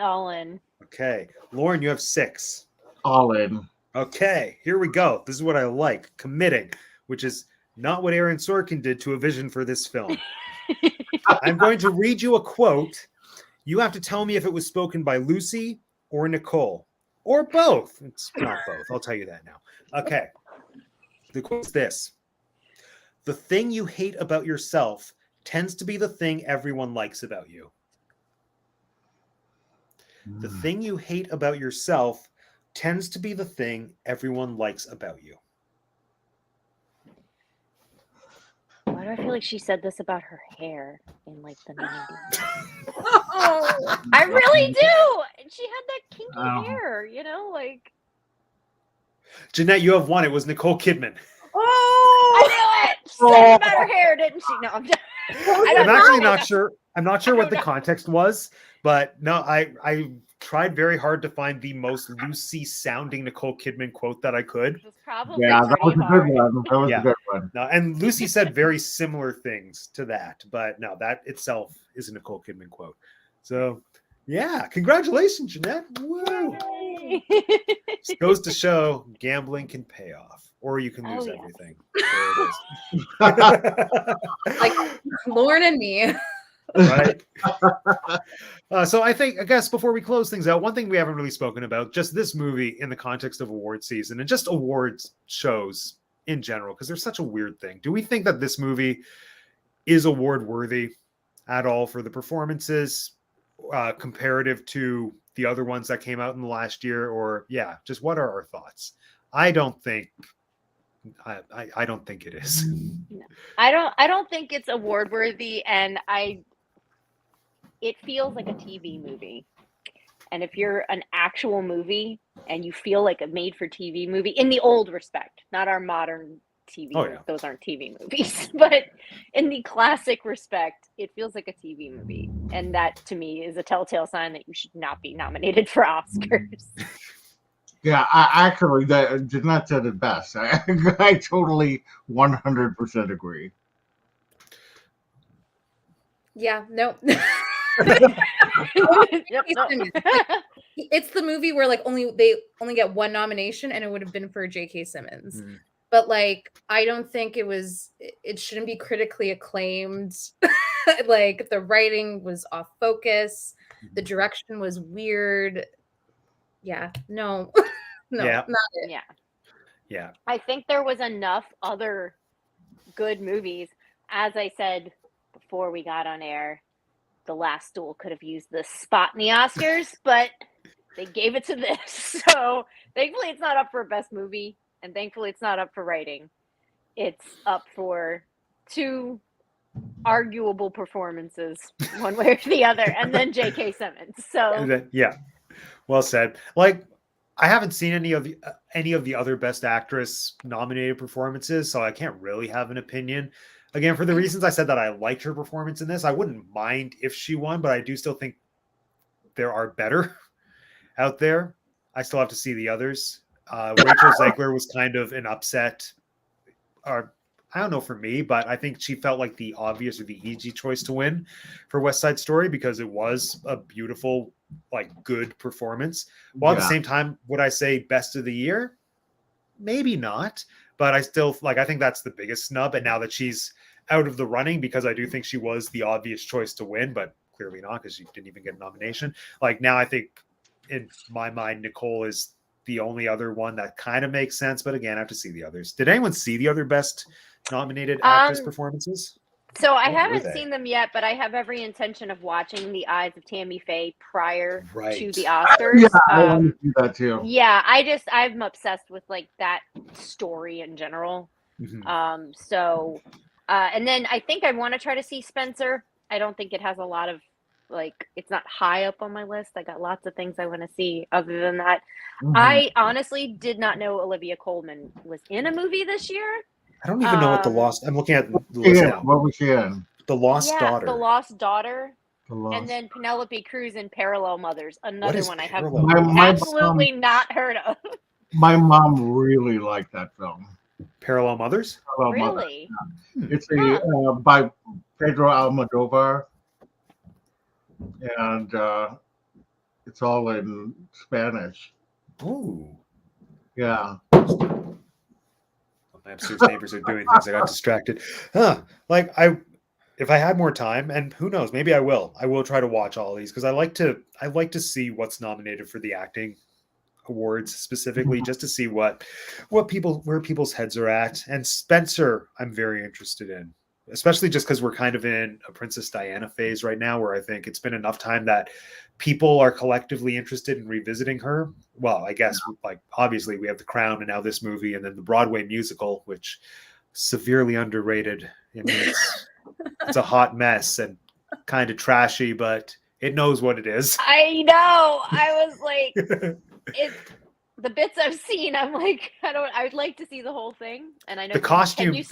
All in. Okay. Lauren, you have 6. All in. Okay. Here we go. This is what I like. Committing which is not what Aaron Sorkin did to a vision for this film. I'm going to read you a quote. You have to tell me if it was spoken by Lucy or Nicole, or both. It's not both. I'll tell you that now. Okay. The quote's this: "The thing you hate about yourself tends to be the thing everyone likes about you." The thing you hate about yourself tends to be the thing everyone likes about you. Why do I feel like she said this about her hair in like the 90s? I really do. She had that kinky hair, you know, like. Jeanette, you have one. It was Nicole Kidman. Oh, I knew it. She said about her hair, didn't she? No, I'm just, I'm actually not sure. I'm not sure what the context was, but no, I tried very hard to find the most Lucy sounding Nicole Kidman quote that I could. It was probably Yeah, that was a good one. That was a good one. No, and Lucy said very similar things to that, but no, that itself is a Nicole Kidman quote. So yeah, congratulations, Jeanette. Woo! This goes to show gambling can pay off, or you can lose everything. There it is. Like Lauren and me. Right. So I guess before we close things out, one thing we haven't really spoken about, just this movie in the context of award season and just awards shows in general, because there's such a weird thing. Do we think that this movie is award worthy at all for the performances comparative to the other ones that came out in the last year? Or just what are our thoughts? I don't think it is. No. I don't think it's award worthy, and it feels like a TV movie. And if you're an actual movie and you feel like a made for TV movie in the old respect, not our modern TV, those aren't TV movies, but in the classic respect, it feels like a TV movie. And that to me is a telltale sign that you should not be nominated for Oscars. Yeah, I actually, Jeanette said it best. I totally 100% agree. Yeah, no. Yep, no. It's the movie where like they only get one nomination, and it would have been for J.K. Simmons. But like, I don't think it shouldn't be critically acclaimed. Like the writing was off focus, the direction was weird. Yeah, no, no, not it. Yeah. I think there was enough other good movies. As I said before we got on air, The Last Duel could have used this spot in the Oscars, but they gave it to this. So thankfully it's not up for best movie, and thankfully it's not up for writing. It's up for two arguable performances, one way or the other, and then J.K. Simmons. So yeah, well said. Like, I haven't seen any of the other Best Actress nominated performances, so I can't really have an opinion. Again, for the reasons I said, that I liked her performance in this, I wouldn't mind if she won, but I do still think there are better out there. I still have to see the others. Rachel Zeigler was kind of an upset, or I don't know for me, but I think she felt like the obvious or the easy choice to win for West Side Story because it was a beautiful, like, good performance. While at the same time, would I say best of the year? Maybe not, but I still I think that's the biggest snub. And now that she's out of the running, because I do think she was the obvious choice to win, but clearly not because she didn't even get a nomination. Like, now I think in my mind, Nicole is the only other one that kind of makes sense. But again, I have to see the others. Did anyone see the other best nominated actress performances? So I haven't seen them yet, but I have every intention of watching The Eyes of Tammy Faye prior to the Oscars. Yeah, I want to do that too. Yeah, I'm obsessed with like that story in general. And then I think I want to try to see Spencer. I don't think it has a lot of it's not high up on my list. I got lots of things I want to see other than that. I honestly did not know Olivia Colman was in a movie this year. I don't even know what I'm looking at the list now. What was she in? The Lost Daughter. The Lost Daughter. And then Penelope Cruz in Parallel Mothers. Another one I have absolutely not heard of. My mom really liked that film. Parallel Mothers? Really? It's by Pedro Almodovar. And it's all in Spanish. Oh. Yeah. my upstairs neighbors are doing things. I got distracted. Like if I had more time, and who knows, maybe I will try to watch all these because I like to see what's nominated for the acting awards specifically, just to see where people's heads are at. And Spencer, I'm very interested in, especially just because we're kind of in a Princess Diana phase right now, where I think it's been enough time that people are collectively interested in revisiting her. Well, I guess like obviously we have The Crown and now this movie, and then the Broadway musical, which severely underrated. I mean, it's a hot mess and kind of trashy, but it knows what it is. I know. I was like, the bits I've seen, I'm like, I would like to see the whole thing. And I know The costume, can you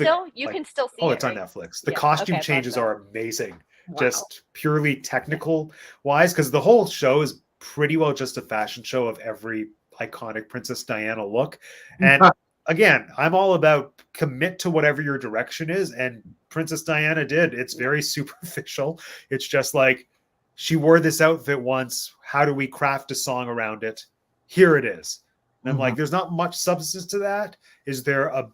can still see it. It's on right? Netflix. The Yeah, costume okay, changes thought so. are amazing, Wow. just purely technical wise, because the whole show is pretty well just a fashion show of every iconic Princess Diana look. And again, I'm all about commit to whatever your direction is, and Princess Diana did. It's very superficial. It's just like, she wore this outfit once. How do we craft a song around it? Here it is. And I'm like, there's not much substance to that. Is there a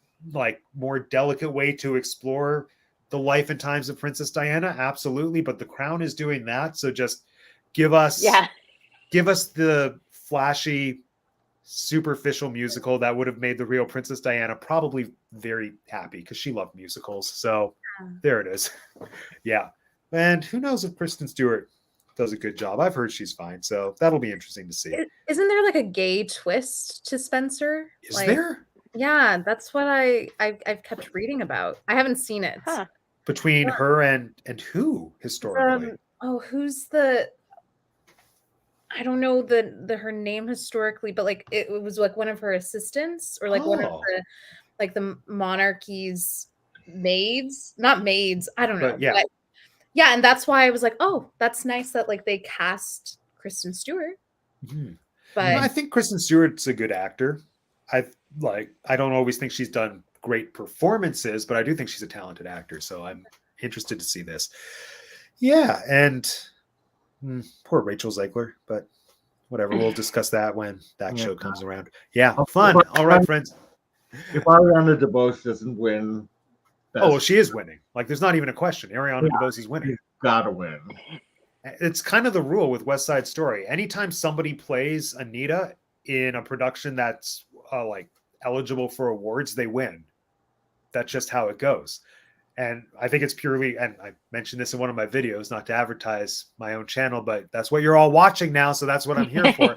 more delicate way to explore the life and times of Princess Diana? Absolutely. But The Crown is doing that. So just give us the flashy, superficial musical that would have made the real Princess Diana probably very happy, because she loved musicals. So there it is. Yeah. And who knows if Kristen Stewart does a good job. I've heard she's fine, so that'll be interesting to see. Isn't there like a gay twist to Spencer? Is there? Yeah, that's what I've kept reading about. I haven't seen it. Between her and who historically? Who's the? I don't know her name historically, but like it was like one of her assistants or like one of the monarchy's maids, not maids. I don't know. But yeah. Yeah, and that's why I was like, oh, that's nice that like they cast Kristen Stewart. But I think Kristen Stewart's a good actor. I don't always think she's done great performances, but I do think she's a talented actor. So I'm interested to see this. Yeah, and poor Rachel Zeigler, but whatever. We'll discuss that when that show comes around. Yeah, fun. All right, friends. If Ariana DeBose doesn't win. Well, she is winning. Like, there's not even a question. Ariana DeBose is winning. She's got to win. It's kind of the rule with West Side Story. Anytime somebody plays Anita in a production that's eligible for awards, they win. That's just how it goes. And I think it's purely, and I mentioned this in one of my videos, not to advertise my own channel, but that's what you're all watching now. So that's what I'm here for.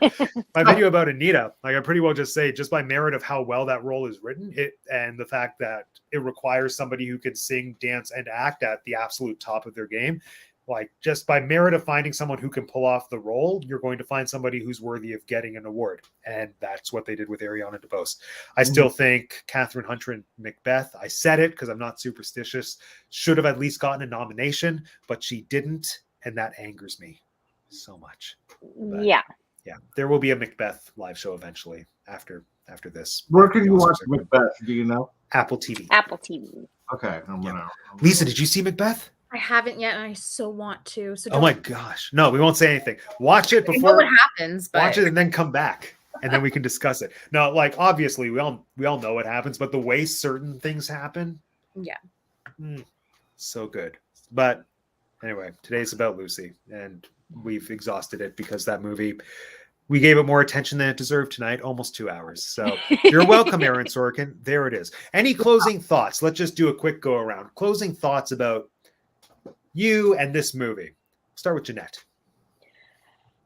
My video about Anita, I pretty well just say, just by merit of how well that role is written, and the fact that it requires somebody who can sing, dance, and act at the absolute top of their game. Just by merit of finding someone who can pull off the role, you're going to find somebody who's worthy of getting an award. And that's what they did with Ariana DeBose. I still think Catherine Hunter and Macbeth, I said it because I'm not superstitious, should have at least gotten a nomination, but she didn't. And that angers me so much. But, yeah. There will be a Macbeth live show eventually after this. Where can you watch Macbeth? Do you know? Apple TV. Apple TV. Okay. Lisa, did you see Macbeth? I haven't yet, and I so want to. So oh my gosh, no, we won't say anything. Watch it before. I know what happens, but watch it and then come back, and then we can discuss it. No, obviously we all know what happens, but the way certain things happen, so good. But anyway, today's about Lucy, and we've exhausted it because that movie, we gave it more attention than it deserved tonight, almost 2 hours. So you're welcome, Aaron Sorkin. There it is. Any closing thoughts? Let's just do a quick go around. Closing thoughts about you and this movie. Start with Jeanette.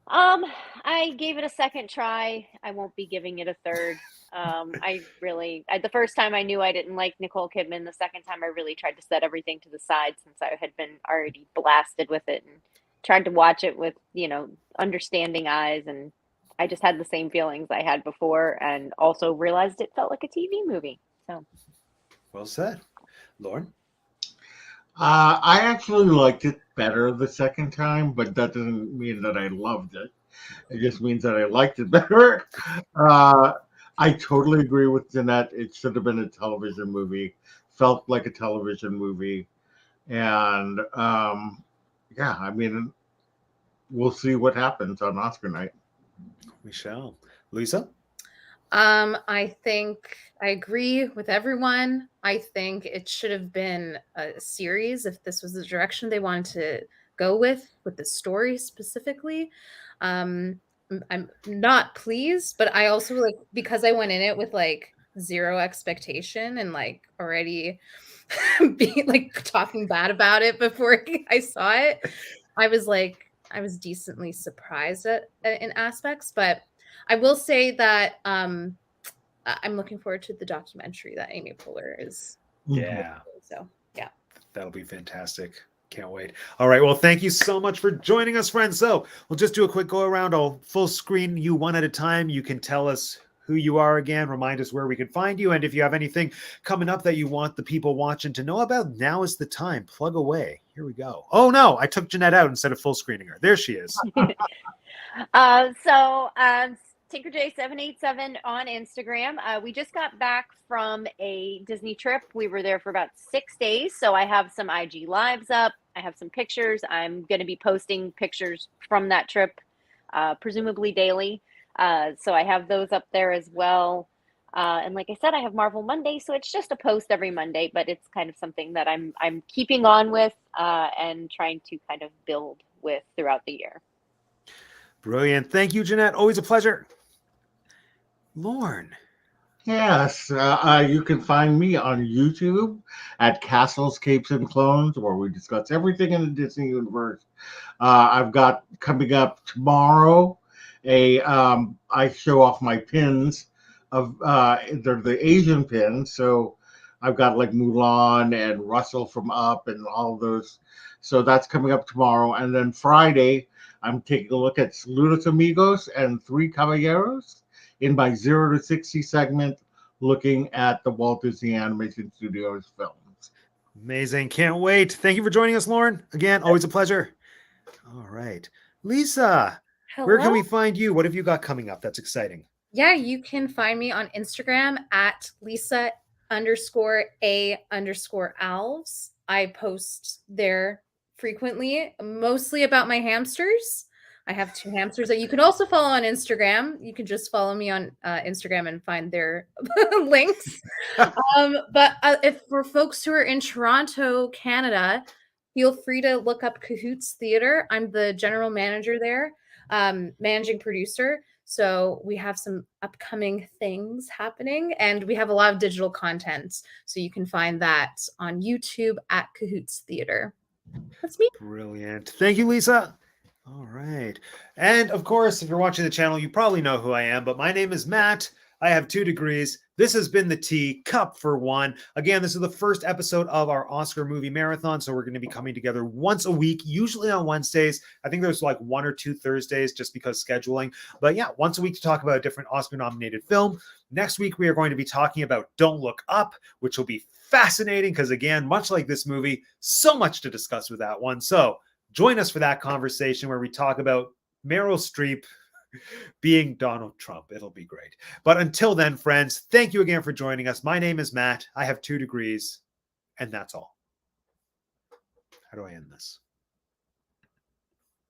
I gave it a second try. I won't be giving it a third. The first time I knew I didn't like Nicole Kidman. The second time I really tried to set everything to the side since I had been already blasted with it and tried to watch it with, understanding eyes. And I just had the same feelings I had before and also realized it felt like a TV movie. So well said. Lauren? I actually liked it better the second time, but that doesn't mean that I loved it. It just means that I liked it better. I totally agree with Jeanette. It should have been a television movie. Felt like a television movie. And we'll see what happens on Oscar night. We shall. Lisa? I think I agree with everyone. I think it should have been a series if this was the direction they wanted to go with the story specifically. I'm not pleased, but I also like because I went in it with like zero expectation and like already being like talking bad about it before I saw it. I was decently surprised in aspects, but I will say that I'm looking forward to the documentary that Amy Poehler is. Yeah. So yeah, that'll be fantastic. Can't wait. All right. Well, thank you so much for joining us, friends. So we'll just do a quick go around. I'll full screen you one at a time. You can tell us who you are again, remind us where we can find you. And if you have anything coming up that you want the people watching to know about, now is the time. Plug away. Here we go. Oh, no. I took Jeanette out instead of full screening her. There she is. TinkerJ787 on Instagram. We just got back from a Disney trip. We were there for about 6 days. So I have some IG lives up. I have some pictures. I'm going to be posting pictures from that trip, presumably daily. So I have those up there as well. And like I said, I have Marvel Monday, so it's just a post every Monday, but it's kind of something that I'm keeping on with and trying to kind of build with throughout the year. Brilliant. Thank you, Jeanette. Always a pleasure. Lorne. Yes, you can find me on YouTube at Castles, Capes, and Clones, where we discuss everything in the Disney universe. I've got coming up tomorrow I show off my pins of they're the Asian pins, so I've got like Mulan and Russell from Up and all of those. So that's coming up tomorrow, and then Friday I'm taking a look at Lunas Amigos and Three Caballeros in my 0 to 60 segment, looking at the Walt Disney Animation Studios films. Amazing. Can't wait. Thank you for joining us, Lauren. Again, always a pleasure. All right. Lisa, where can we find you? What have you got coming up that's exciting? Yeah, you can find me on Instagram at Lisa_A_Alves. I post there frequently, mostly about my hamsters. I have 2 hamsters that you can also follow on Instagram. You can just follow me on Instagram and find their links. But if for folks who are in Toronto, Canada, feel free to look up Cahoots Theater. I'm the general manager there, managing producer. So we have some upcoming things happening, and we have a lot of digital content. So you can find that on YouTube at Cahoots Theater. That's me. Brilliant. Thank you, Lisa. All right. And of course, if you're watching the channel, you probably know who I am, but my name is Matt. I have 2 degrees. This has been the Teacup for One. Again, this is the first episode of our Oscar movie marathon, so we're going to be coming together once a week, usually on Wednesdays. I think there's like 1 or 2 Thursdays just because scheduling. But yeah, once a week to talk about a different Oscar-nominated film. Next week, we are going to be talking about Don't Look Up, which will be fascinating because, again, much like this movie, so much to discuss with that one. So join us for that conversation where we talk about Meryl Streep being Donald Trump. It'll be great. But until then, friends, thank you again for joining us. My name is Matt. I have 2 degrees, and that's all. How do I end this?